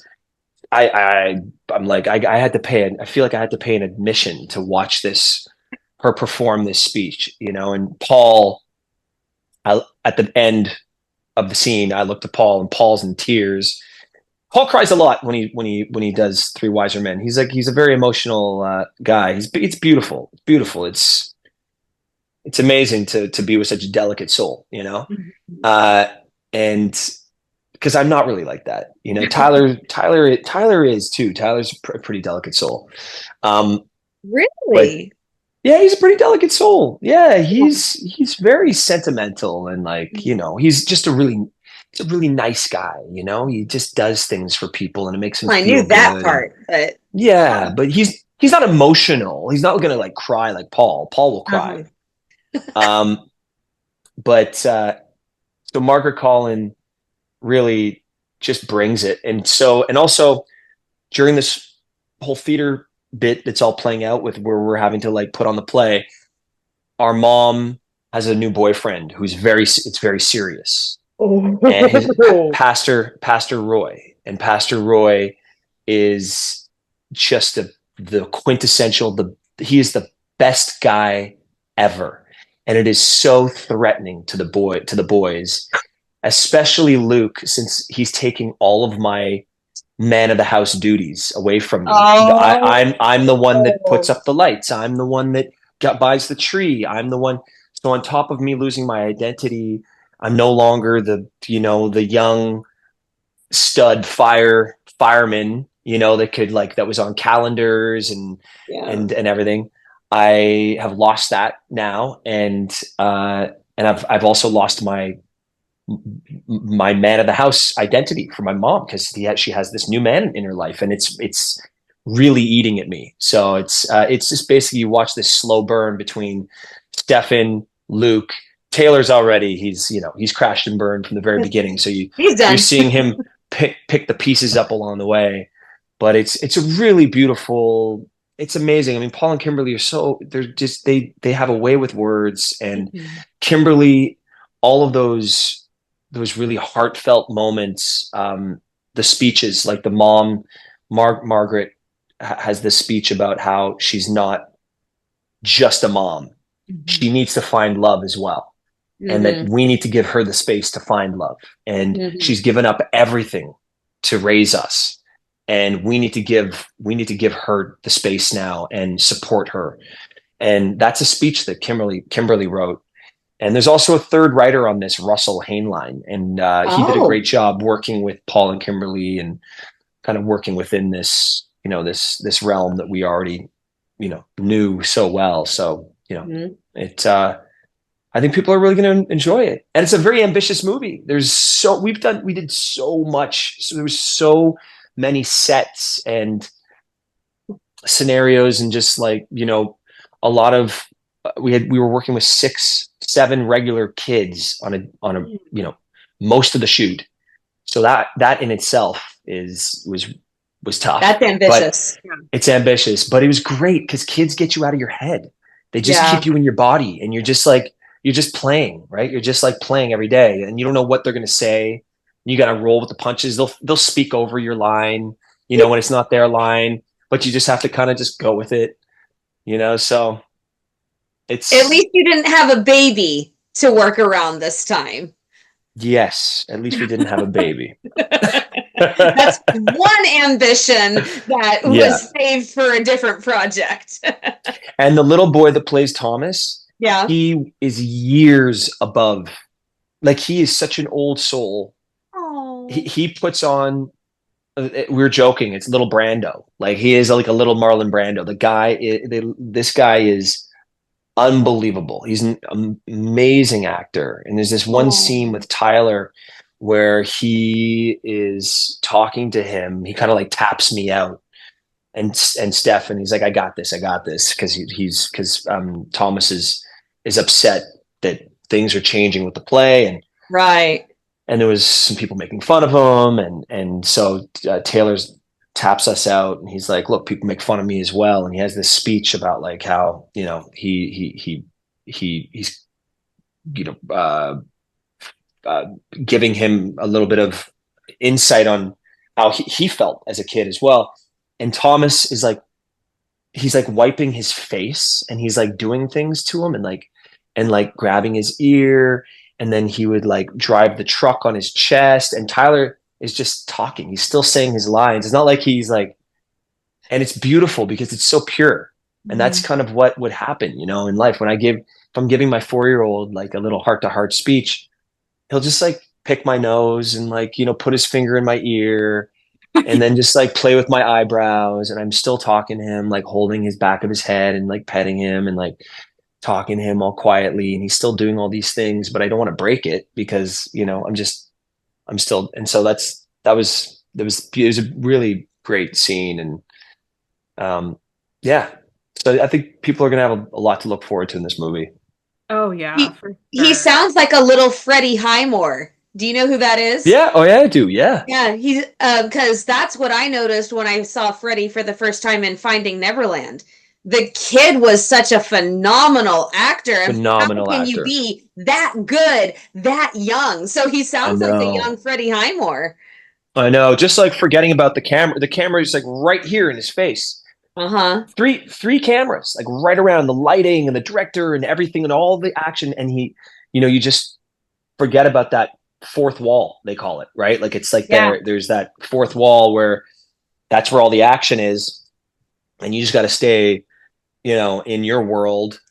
I'm like, I had to pay, I feel like I had to pay an admission to watch her perform this speech, and Paul, at the end of the scene, I looked at Paul, and Paul's in tears. Paul cries a lot when he does Three Wiser Men. He's a very emotional guy. It's beautiful. It's beautiful. It's amazing to be with such a delicate soul, and because I'm not really like that, Tyler is too. Tyler's a pretty delicate soul. Really? Yeah, he's a pretty delicate soul. Yeah, he's very sentimental, and he's just a really nice guy. He just does things for people, and it makes him. I knew that part, but yeah, but he's not emotional. He's not gonna cry like Paul. Paul will cry. But so Margaret Collin really just brings it, and also during this whole theater bit that's all playing out with where we're having to put on the play, our mom has a new boyfriend who's very serious, and his Pastor Roy, and Pastor Roy is just the quintessential. He is the best guy ever. And it is so threatening to the boys, especially Luke, since he's taking all of my man of the house duties away from me. I'm the one that puts up the lights. I'm the one that buys the tree. I'm the one. So on top of me losing my identity, I'm no longer the young stud fireman, you know, that was on calendars and everything. I have lost that now, and I've also lost my man of the house identity for my mom, because she has this new man in her life, and it's really eating at me. So it's just basically you watch this slow burn between Stefan, Luke. Taylor's already he's crashed and burned from the very beginning. So you're seeing him pick the pieces up along the way. But it's a really beautiful. It's amazing. I mean, Paul and Kimberly they have a way with words, and Kimberly, all of those really heartfelt moments, the speeches, like the mom, Margaret has this speech about how she's not just a mom. She needs to find love as well. And that we need to give her the space to find love. And she's given up everything to raise us. And we need to give her the space now and support her. And that's a speech that Kimberly wrote. And there's also a third writer on this, Russell Hainline. And he did a great job working with Paul and Kimberly and kind of working within this, this realm that we already, knew so well. So, I think people are really going to enjoy it. And it's a very ambitious movie. We did so much. So there was so many sets and scenarios, and just like, a lot of, we were working with 6-7 regular kids on a most of the shoot. So that in itself was tough. That's ambitious. It's ambitious, but it was great because kids get you out of your head. They just keep you in your body, and you're just playing, right? You're just like playing every day, and you don't know what they're going to say. You got to roll with the punches. They'll speak over your line, when it's not their line, but you just have to kind of just go with it, so it's. At least you didn't have a baby to work around this time. Yes. At least we didn't have a baby. That's one ambition that was saved for a different project. And the little boy that plays Thomas, yeah, he is years above. Like, he is such an old soul. Oh. He puts on. We're joking. It's little Brando. Like, he is like a little Marlon Brando. This guy is unbelievable. He's an amazing actor. And there's this one scene with Tyler where he is talking to him. He kind of like taps me out, and Steph, and he's like, I got this, because Thomas is upset that things are changing with the play, and right. And there was some people making fun of him, and so Taylor's taps us out, and he's like, look, people make fun of me as well. And he has this speech about like how, he's giving him a little bit of insight on how he felt as a kid as well. And Thomas is like, he's like wiping his face, and he's like doing things to him, and like grabbing his ear, and then he would like drive the truck on his chest, and Tyler is just talking. He's still saying his lines. It's not like he's like, and it's beautiful because it's so pure. And that's kind of what would happen, in life. If I'm giving my 4-year-old like a little heart-to-heart speech, he'll just like pick my nose and like, put his finger in my ear and then just like play with my eyebrows. And I'm still talking to him, like holding his back of his head and like petting him and like talking to him all quietly. And he's still doing all these things, but I don't want to break it because, I'm still, and so it was a really great scene. And so I think people are going to have a lot to look forward to in this movie. Oh yeah. He sounds like a little Freddie Highmore. Do you know who that is? Yeah. Oh yeah, I do. Yeah. Yeah. He's because that's what I noticed when I saw Freddie for the first time in Finding Neverland. The kid was such a phenomenal actor. How can you be that good, that young? So he sounds like the young Freddie Highmore. I know. Just like forgetting about the camera. The camera is like right here in his face. Three cameras, like right around, the lighting and the director and everything and all the action. And you just forget about that fourth wall, they call it, right? Like it's like there's that fourth wall where that's where all the action is. And you just got to stay, in your world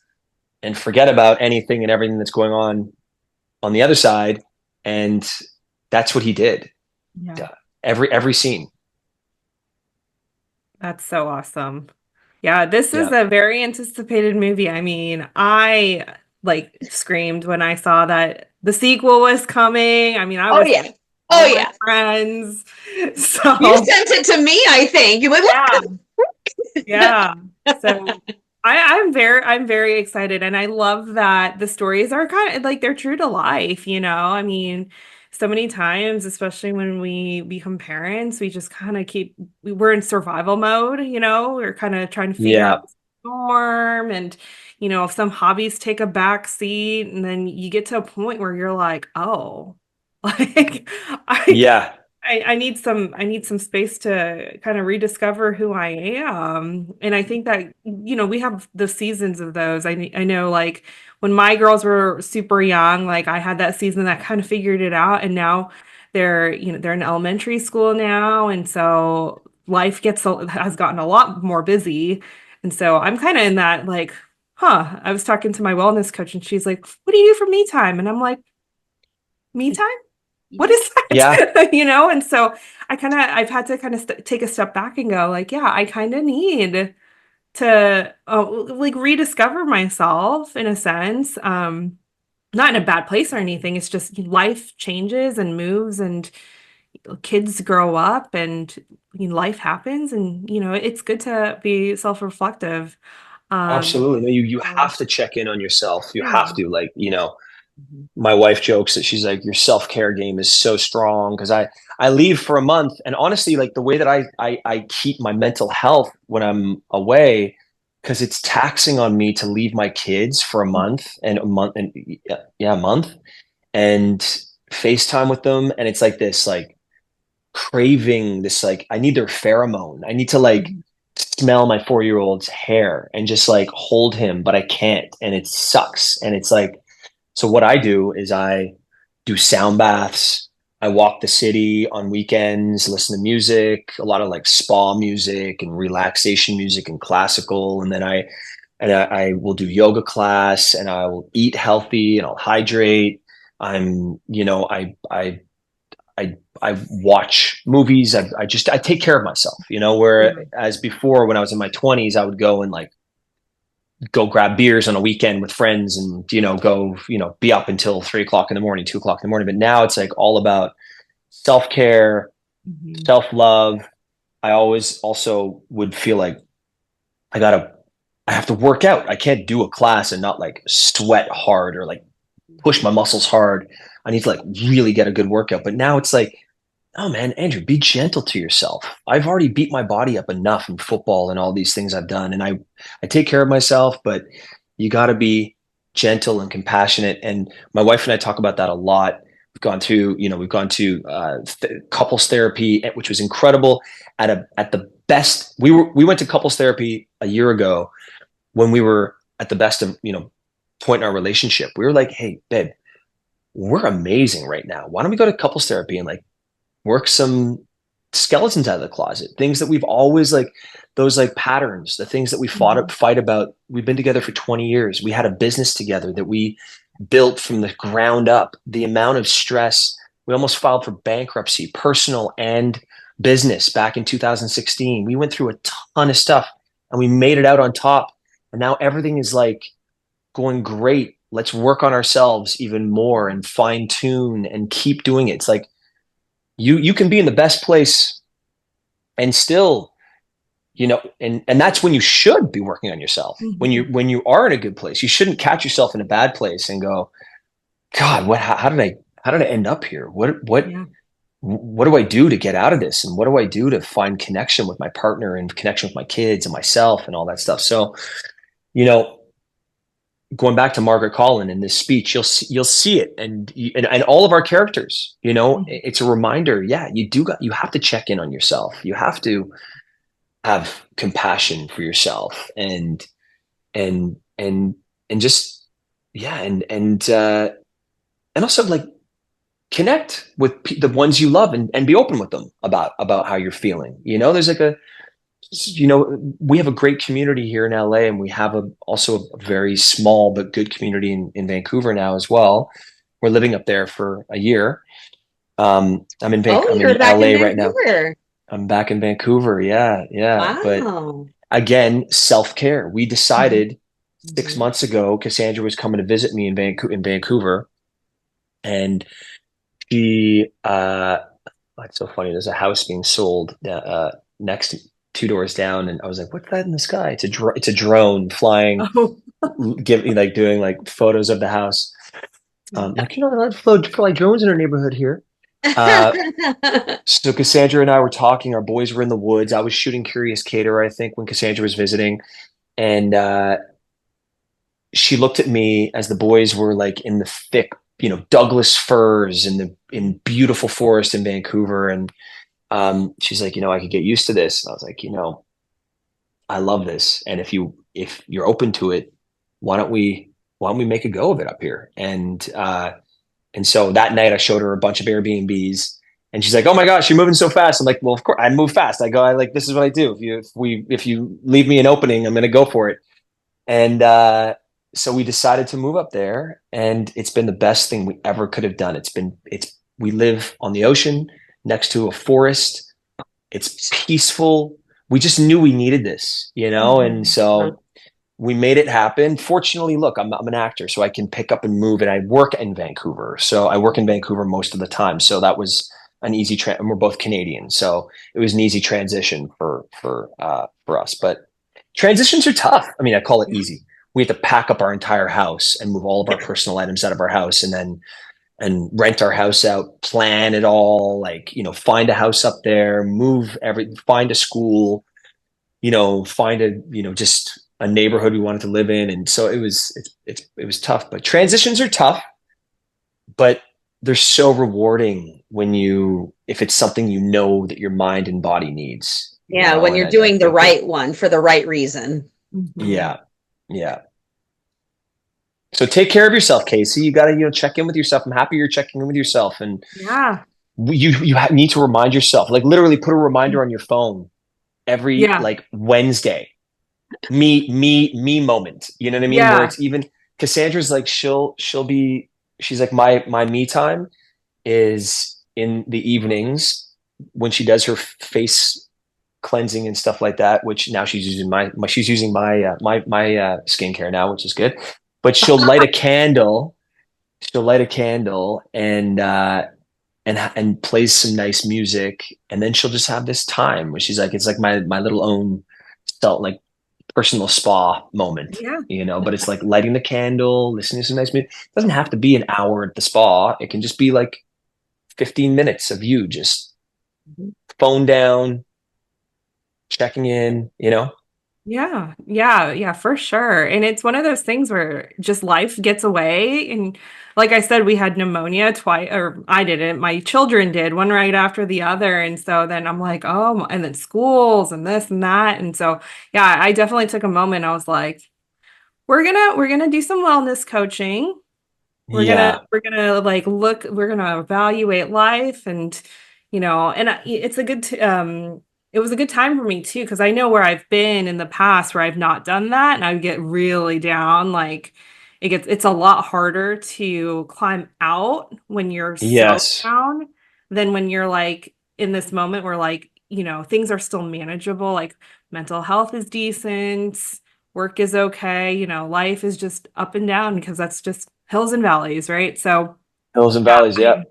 and forget about anything and everything that's going on the other side. And that's what he did. Yeah. every scene. That's so awesome. Yeah, this is Yeah. a very anticipated movie. I mean, I like screamed when I saw that the sequel was coming. I mean, I Oh was yeah. Oh all my yeah. friends. You So, sent it to me, I think. You went, yeah. Yeah. So I'm very excited and I love that the stories are kind of like they're true to life, you know? I mean, so many times, especially when we become parents, we just kind of we're in survival mode, you know? We're kind of trying to figure out Yeah. the storm and you know, if some hobbies take a back seat and then you get to a point where you're like, "Oh, like I Yeah. I need some space to kind of rediscover who I am. And I think that, you know, we have the seasons of those. I know like when my girls were super young, like I had that season that kind of figured it out and now they're in elementary school now and so has gotten a lot more busy. And so I'm kind of in that like, I was talking to my wellness coach and she's like, "What do you do for me time?" And I'm like, "Me time? What is Yeah. that?" You know? And so I've had to kind of take a step back and go like, yeah, I kind of need to like rediscover myself in a sense. Not in a bad place or anything. It's just life changes and moves and kids grow up and you know, life happens and you know, it's good to be self-reflective. Um, Absolutely. No, you so, have to check in on yourself. You yeah. have to, like, my wife jokes that she's like, your self-care game is so strong because I leave for a month, and honestly, like the way that I keep my mental health when I'm away, because it's taxing on me to leave my kids for a month and yeah, a month and FaceTime with them, and it's like this like craving, this like I need their pheromone. I need to like smell my 4 year old's hair and just like hold him, but I can't, and it sucks, and it's like so what I do is I do sound baths. I walk the city on weekends, listen to music, a lot of like spa music and relaxation music and classical. And then I will do yoga class and I will eat healthy and I'll hydrate. I'm, I watch movies. I take care of myself, Yeah. whereas before when I was in my 20s, I would go and like go grab beers on a weekend with friends and go be up until 3 o'clock in the morning, 2 o'clock in the morning. But now it's like all about self-care, Mhm. self-love. I always also would feel like i gotta I have to work out. I can't do a class and not like sweat hard or like push my muscles hard. I need to like really get a good workout. But now it's like, oh man, Andrew, be gentle to yourself. I've already beat my body up enough in football and all these things I've done, and I take care of myself. But you got to be gentle and compassionate. And my wife and I talk about that a lot. We've gone to couples therapy, which was incredible. At the best, we went to couples therapy a year ago when we were at the best of point in our relationship. We were like, hey, babe, we're amazing right now. Why don't we go to couples therapy and like work some skeletons out of the closet, things that we've always like, those like patterns, the things that we fight about. We've been together for 20 years. We had a business together that we built from the ground up. The amount of stress, we almost filed for bankruptcy, personal and business, back in 2016. We went through a ton of stuff and we made it out on top. And now everything is like going great. Let's work on ourselves even more and fine tune and keep doing it. It's like, you can be in the best place and still and that's when you should be working on yourself. Mhm. When you are in a good place, you shouldn't catch yourself in a bad place and go, god, how did I end up here? Yeah. What do I do to get out of this, and what do I do to find connection with my partner and connection with my kids and myself and all that stuff? So you know going back to Margaret Collin in this speech, you'll see it, and all of our characters. Mhm. It's a reminder. Yeah, you have to check in on yourself. You have to have compassion for yourself, and and and just yeah, and also like connect with the ones you love, and be open with them about how you're feeling. There's like we have a great community here in LA, and we have also a very small but good community in Vancouver now as well. We're living up there for a year. Oh, I'm you're in back in LA right now. Vancouver. I'm back in Vancouver. Yeah, yeah. But Wow. again, self-care. We decided six Mhm. months ago, Cassandra was coming to visit me in Vancouver, and she it's so funny. There's a house being sold next two doors down, and I was like, "What's that in the sky?" It's a drone flying, Oh. doing like photos of the house. Like they're allowed to fly drones in our neighborhood here. Uh, so Cassandra and I were talking. Our boys were in the woods. I was shooting Curious Caterer, I think, when Cassandra was visiting, and she looked at me as the boys were like in the thick, Douglas firs in beautiful forest in Vancouver, and she's like, I could get used to this. And I was like, I love this, and if you're open to it, why don't we make a go of it up here? And so that night I showed her a bunch of Airbnbs, and she's like, "Oh my gosh, you're moving so fast." I'm like, "Well, of course I move fast. I like this is what I do. If you leave me an opening, I'm going to go for it." And so we decided to move up there, and it's been the best thing we ever could have done. We live on the ocean next to a forest. It's peaceful. We just knew we needed this, and Mhm. so we made it happen. Fortunately, look, I'm an actor, so I can pick up and move, and I work in Vancouver. So I work in Vancouver most of the time. So that was an easy and we're both Canadian, so it was an easy transition for us. But transitions are tough. I mean, I call it easy. We had to pack up our entire house and move all of our personal items out of our house, and rent our house out, plan it all, like, find a house up there, find a school, find just a neighborhood we wanted to live in. And so it was tough, but transitions are tough, but they're so rewarding if it's something that your mind and body needs, Yeah, when and you're I doing the think that, right one for the right reason. Mhm. yeah, yeah. So take care of yourself, Casey. You got to, check in with yourself. I'm happy you're checking in with yourself, and Yeah. you need to remind yourself, like literally put a reminder on your phone every Yeah. like Wednesday. Me moment. You know what I mean? Where Yeah. it's even Cassandra's like she's like my me time is in the evenings when she does her face cleansing and stuff like that, which now she's using she's using my skincare now, which is good. But she'll light a candle and plays some nice music, and then she'll just have this time where she's like, it's like my little own like personal spa moment, Yeah. but it's like lighting the candle, listening to some nice music. It doesn't have to be an hour at the spa. It can just be like 15 minutes of you just phone down, checking in. Yeah, yeah, yeah, for sure. And it's one of those things where just life gets away. And like I said, we had pneumonia twice, or I didn't, my children did, one right after the other. And so then I'm like, oh, and then schools and this and that. And so, yeah, I definitely took a moment. I was like, we're gonna do some wellness coaching. Yeah. We're gonna like we're gonna evaluate life and and it's a it was a good time for me too because I know where I've been in the past where I've not done that and I get really down like it's a lot harder to climb out when you're so Yes. down than when you're like in this moment where like things are still manageable, like mental health is decent, work is okay, life is just up and down because that's just hills and valleys, right? So Hills and yeah, valleys. Yeah.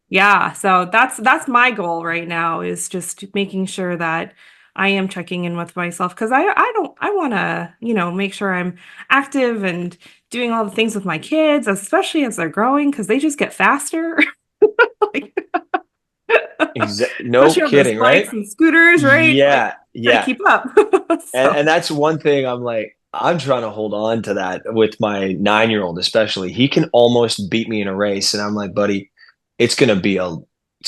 yeah. So that's my goal right now is just making sure that I am checking in with myself because I want to, make sure I'm active and doing all the things with my kids, especially as they're growing because they just get faster. Like, No especially on those kidding, right? bikes and scooters, right? Like Yeah. gotta Yeah. keep up. And So and that's one thing I'm trying to hold on to that with my 9-year-old, especially. He can almost beat me in a race. And I'm like, buddy, it's gonna be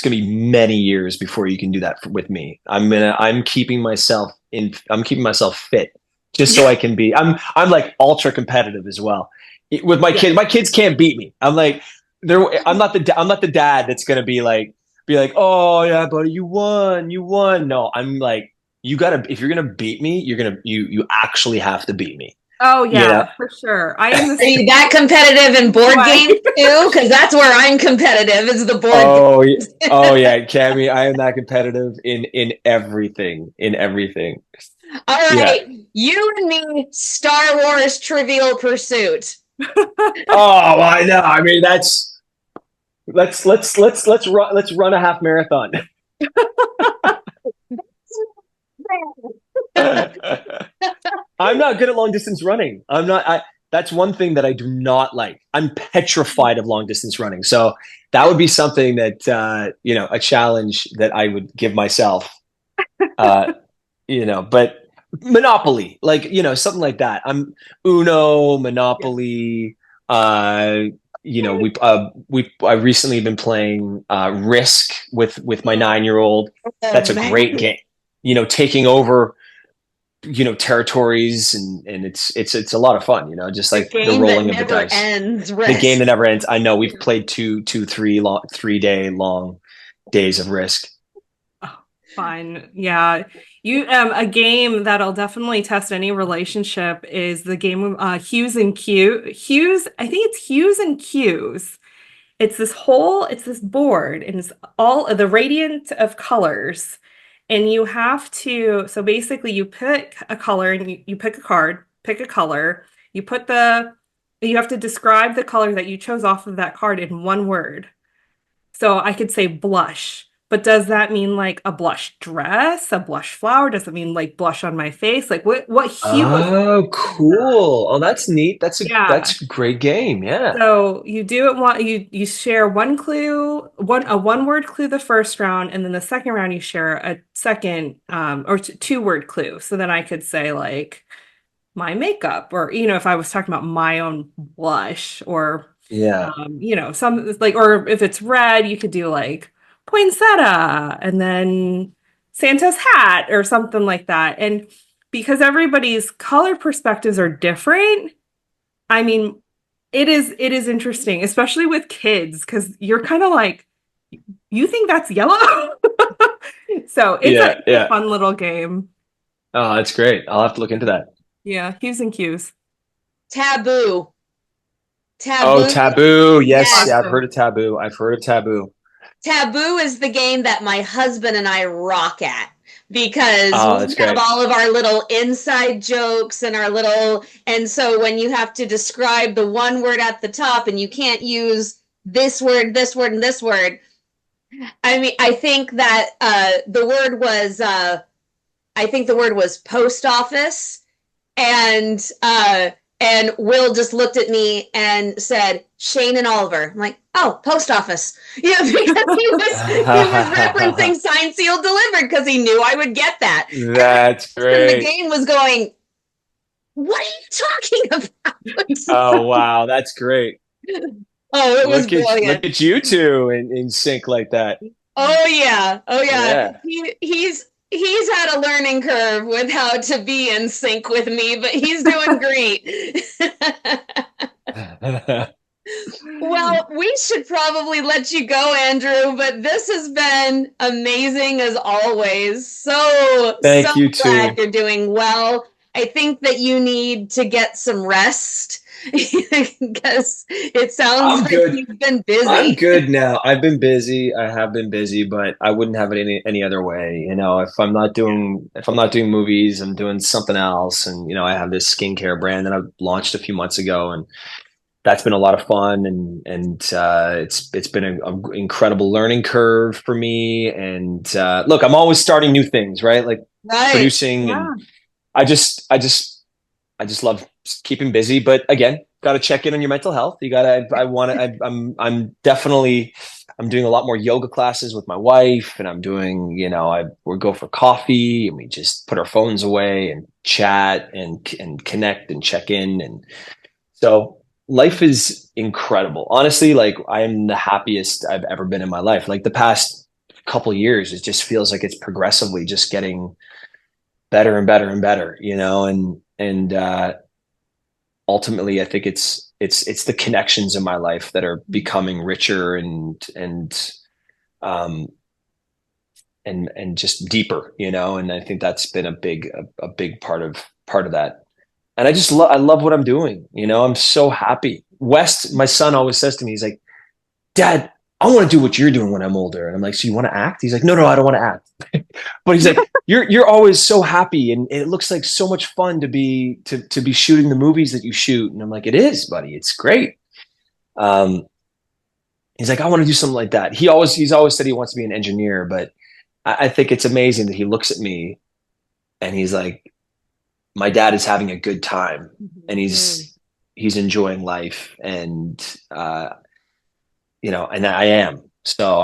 many years before you can do that with me. I'm keeping myself fit just so yeah, I can I'm like ultra competitive as well. With yeah, my kids can't beat me. I'm not the dad that's gonna be like, oh yeah, buddy, you won. No, I'm like, if you're gonna beat me, you actually have to beat me. Oh You know, yeah, for sure. I am Are the you that competitive in board Why? games too? Because that's where I'm competitive, is the board oh, games. oh yeah, Cammy, I am that competitive in everything, in everything. All Yeah. right, you and me, Star Wars Trivial Pursuit. Oh, I know. I mean, that's let's run a half marathon. I'm not good at long distance running. I'm not. That's one thing that I do not like. I'm petrified of long distance running. So that would be something that a challenge that I would give myself. Uh, but Monopoly, like something like that. I'm Uno, Yeah. Monopoly. Uh, I recently been playing Risk with my 9-year-old. Oh That's a man, great game. Taking over territories, and it's a lot of fun, just the like the game that rolling of the never dice, ends, the game Risk. that never ends. I know we've played 3 day long days of Risk. Oh, fine. Yeah. You a game that'll definitely test any relationship is the game of Hughes and Q. Hughes, I think it's Hughes and Q's. It's this board and it's all the radiant of colors. And you have to, so basically you pick a color and you pick a card, pick a color, you have to describe the color that you chose off of that card in one word. So I could say blush, but does that mean like a blush dress, a blush flower? Does it mean like blush on my face? Like what hue of Oh, cool. Oh, that's neat. yeah. That's a great game. Yeah. So you do it one you share one clue, one word clue the first round, and then the second round you share a second or two word clue. So then I could say like my makeup, or if I was talking about my own blush, or Yeah. some like, or if it's red, you could do like poinsettia and then Santa's hat or something like that. And because everybody's color perspectives are different, I mean, it is interesting, especially with kids, because you're kind of like, you think that's yellow? So Yeah. it's a Yeah. fun little game. Oh, that's great. I'll have to look into that. Yeah, Q's and Q's. Taboo. Oh, Taboo. Taboo. Yes. Yes. Yeah, I've Awesome. heard of Taboo. I've heard of Taboo. Taboo is the game that my husband and I rock at, because Oh, we that's have great. all of our little inside jokes and our little, and so when you have to describe the one word at the top and you can't use this word, and this word. I mean, I think that I think the word was post office, and Will just looked at me and said Shane and Oliver. I'm like, oh, post office. Yeah, because he was referencing signed, sealed, delivered, because he knew I would get that. That's And the great. game was going, what are you talking about? Oh, wow. That's great. Oh, it was Look brilliant. at you two in sync like that. Oh yeah. Oh yeah. Yeah. He's had a learning curve with how to be in sync with me, but he's doing great. Well, we should probably let you go, Andrew, but this has been amazing as always. So Thank you glad too. you're doing well. I think that you need to get some rest because it sounds I'm like good. you've been I'm busy. good now. I've been busy. I have been busy, but I wouldn't have it any other way. If I'm not doing movies, I'm doing something else. And I have this skincare brand that I launched a few months ago, and that's been a lot of fun. And it's been an incredible learning curve for me. And look, I'm always starting new things, right? Like Right. producing, and Yeah. I just love keeping busy, but again, got to check in on your mental health. You got to. I want to. I'm definitely. I'm doing a lot more yoga classes with my wife, and I'm doing. We go for coffee, and we just put our phones away and chat and connect and check in, and so life is incredible. Honestly, like I am the happiest I've ever been in my life. Like the past couple years, it just feels like it's progressively just getting better and better and better, and ultimately I think it's the connections in my life that are becoming richer um and just deeper, and I think that's been a big part of that. and I love what I'm doing. You know, I'm so happy. West, my son always says to me, he's like, Dad, I want to do what you're doing when I'm older. And I'm like, so you want to act? He's like, no, I don't want to act. But he's like, you're always so happy, and it looks like so much fun to be shooting the movies that you shoot. And I'm like, it is, buddy. It's great. He's like, I want to do something like that. He's always said he wants to be an engineer, but I think it's amazing that he looks at me and he's like, my dad is having a good time, and he's enjoying life, and you know, and I am. So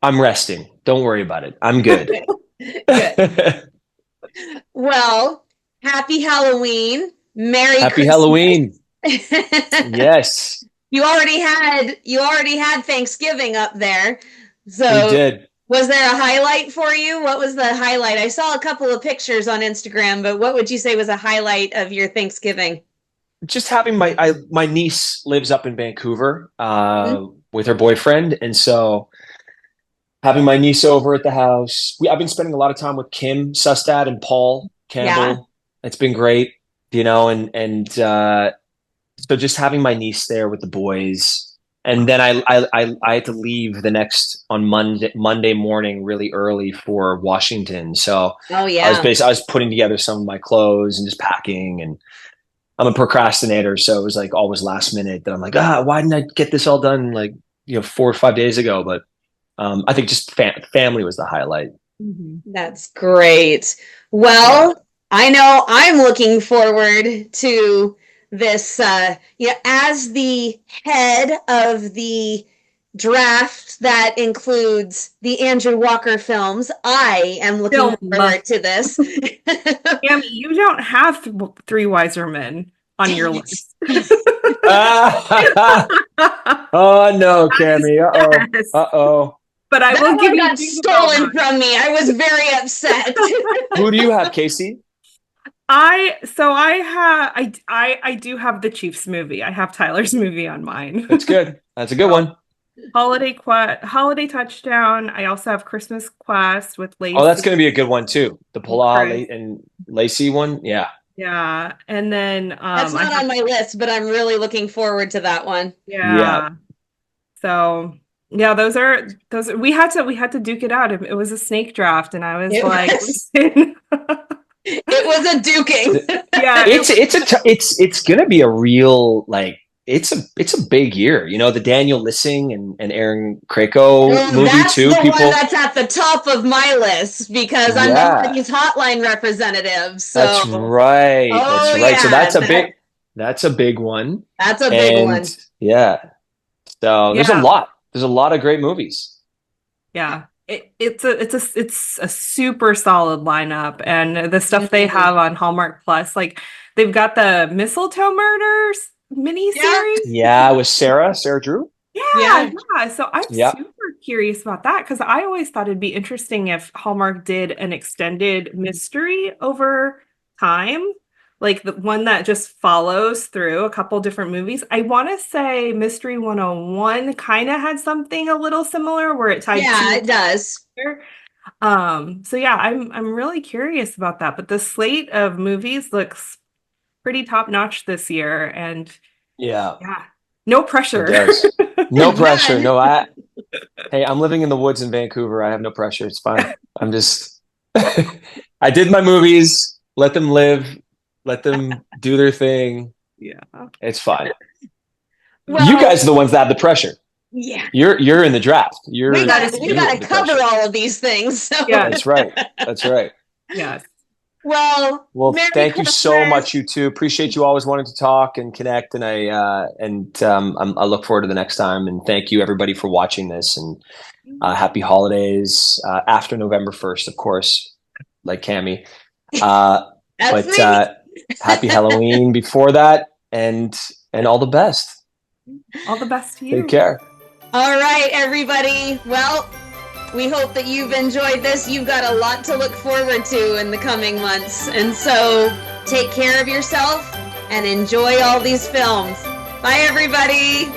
I'm resting. Don't worry about it. I'm good. Good. Well, happy Halloween. Merry Happy Christmas. Halloween. Yes. You already had Thanksgiving up there. So We did. was there a highlight for you? What was the highlight? I saw a couple of pictures on Instagram, but what would you say was a highlight of your Thanksgiving? Just having my niece lives up in Vancouver with her boyfriend, and so having my niece over at the house. I've been spending a lot of time with Kim Sustad and Paul Campbell. Yeah. It's been great, you know, and so just having my niece there with the boys. And then I had to leave on Monday morning really early for Washington. So I was putting together some of my clothes and just packing, and I'm a procrastinator. So it was like always last minute that I'm like, why didn't I get this all done like, 4 or 5 days ago? But I think just family was the highlight. That's great. Well, I know I'm looking forward to this, as the head of the draft that includes the Andrew Walker films, I am looking forward to this. Cam, you don't have Three Wiser Men on your list. Oh no, Cammy. Uh-oh. But I will give you got stolen from me. I was very upset. Who do you have, Casey? I do have the Chiefs movie. I have Tyler's movie on mine. That's good. That's a good one. Holiday Touchdown. I also have Christmas Quest with Lacey. Oh, that's going to be a good one too. The Paula and Lacey one. Yeah. Yeah. And then that's not on my list, but I'm really looking forward to that one. Yeah. So yeah, those we had to duke it out. It was a snake draft, and I was listen. It was a duking. Yeah, it's gonna be a real it's a big year. The Daniel Lissing and Aaron Krakow movie that's too. The one that's at the top of my list because I'm nobody's hotline representative. So that's right. That's right. Yeah, so that's a big one. That's a big one. Yeah. So there's a lot. There's a lot of great movies. Yeah. It's a super solid lineup, and the stuff they have on Hallmark Plus, like they've got the Mistletoe Murders miniseries. Yeah, with Sarah Drew. Yeah. So I'm super curious about that because I always thought it'd be interesting if Hallmark did an extended mystery over time, like the one that just follows through a couple different movies. I want to say Mystery 101 kind of had something a little similar where it tied. Yeah, it does. So yeah, I'm really curious about that. But the slate of movies looks pretty top notch this year, and no pressure. No pressure. No, hey, I'm living in the woods in Vancouver. I have no pressure. It's fine. I'm just I did my movies. Let them live. Let them do their thing. Yeah, it's fine. Well, you guys are the ones that have the pressure. Yeah, you're in the draft. We got to cover all of these things. So. Yeah, that's right. That's right. Yes. Well, thank you so much, you two. Appreciate you always wanting to talk and connect, and I look forward to the next time. And thank you everybody for watching this, and happy holidays after November 1st, of course, like Cammy. But happy Halloween before that, and all the best. All the best to you. Take care. All right, everybody. Well, we hope that you've enjoyed this. You've got a lot to look forward to in the coming months. And so take care of yourself and enjoy all these films. Bye, everybody.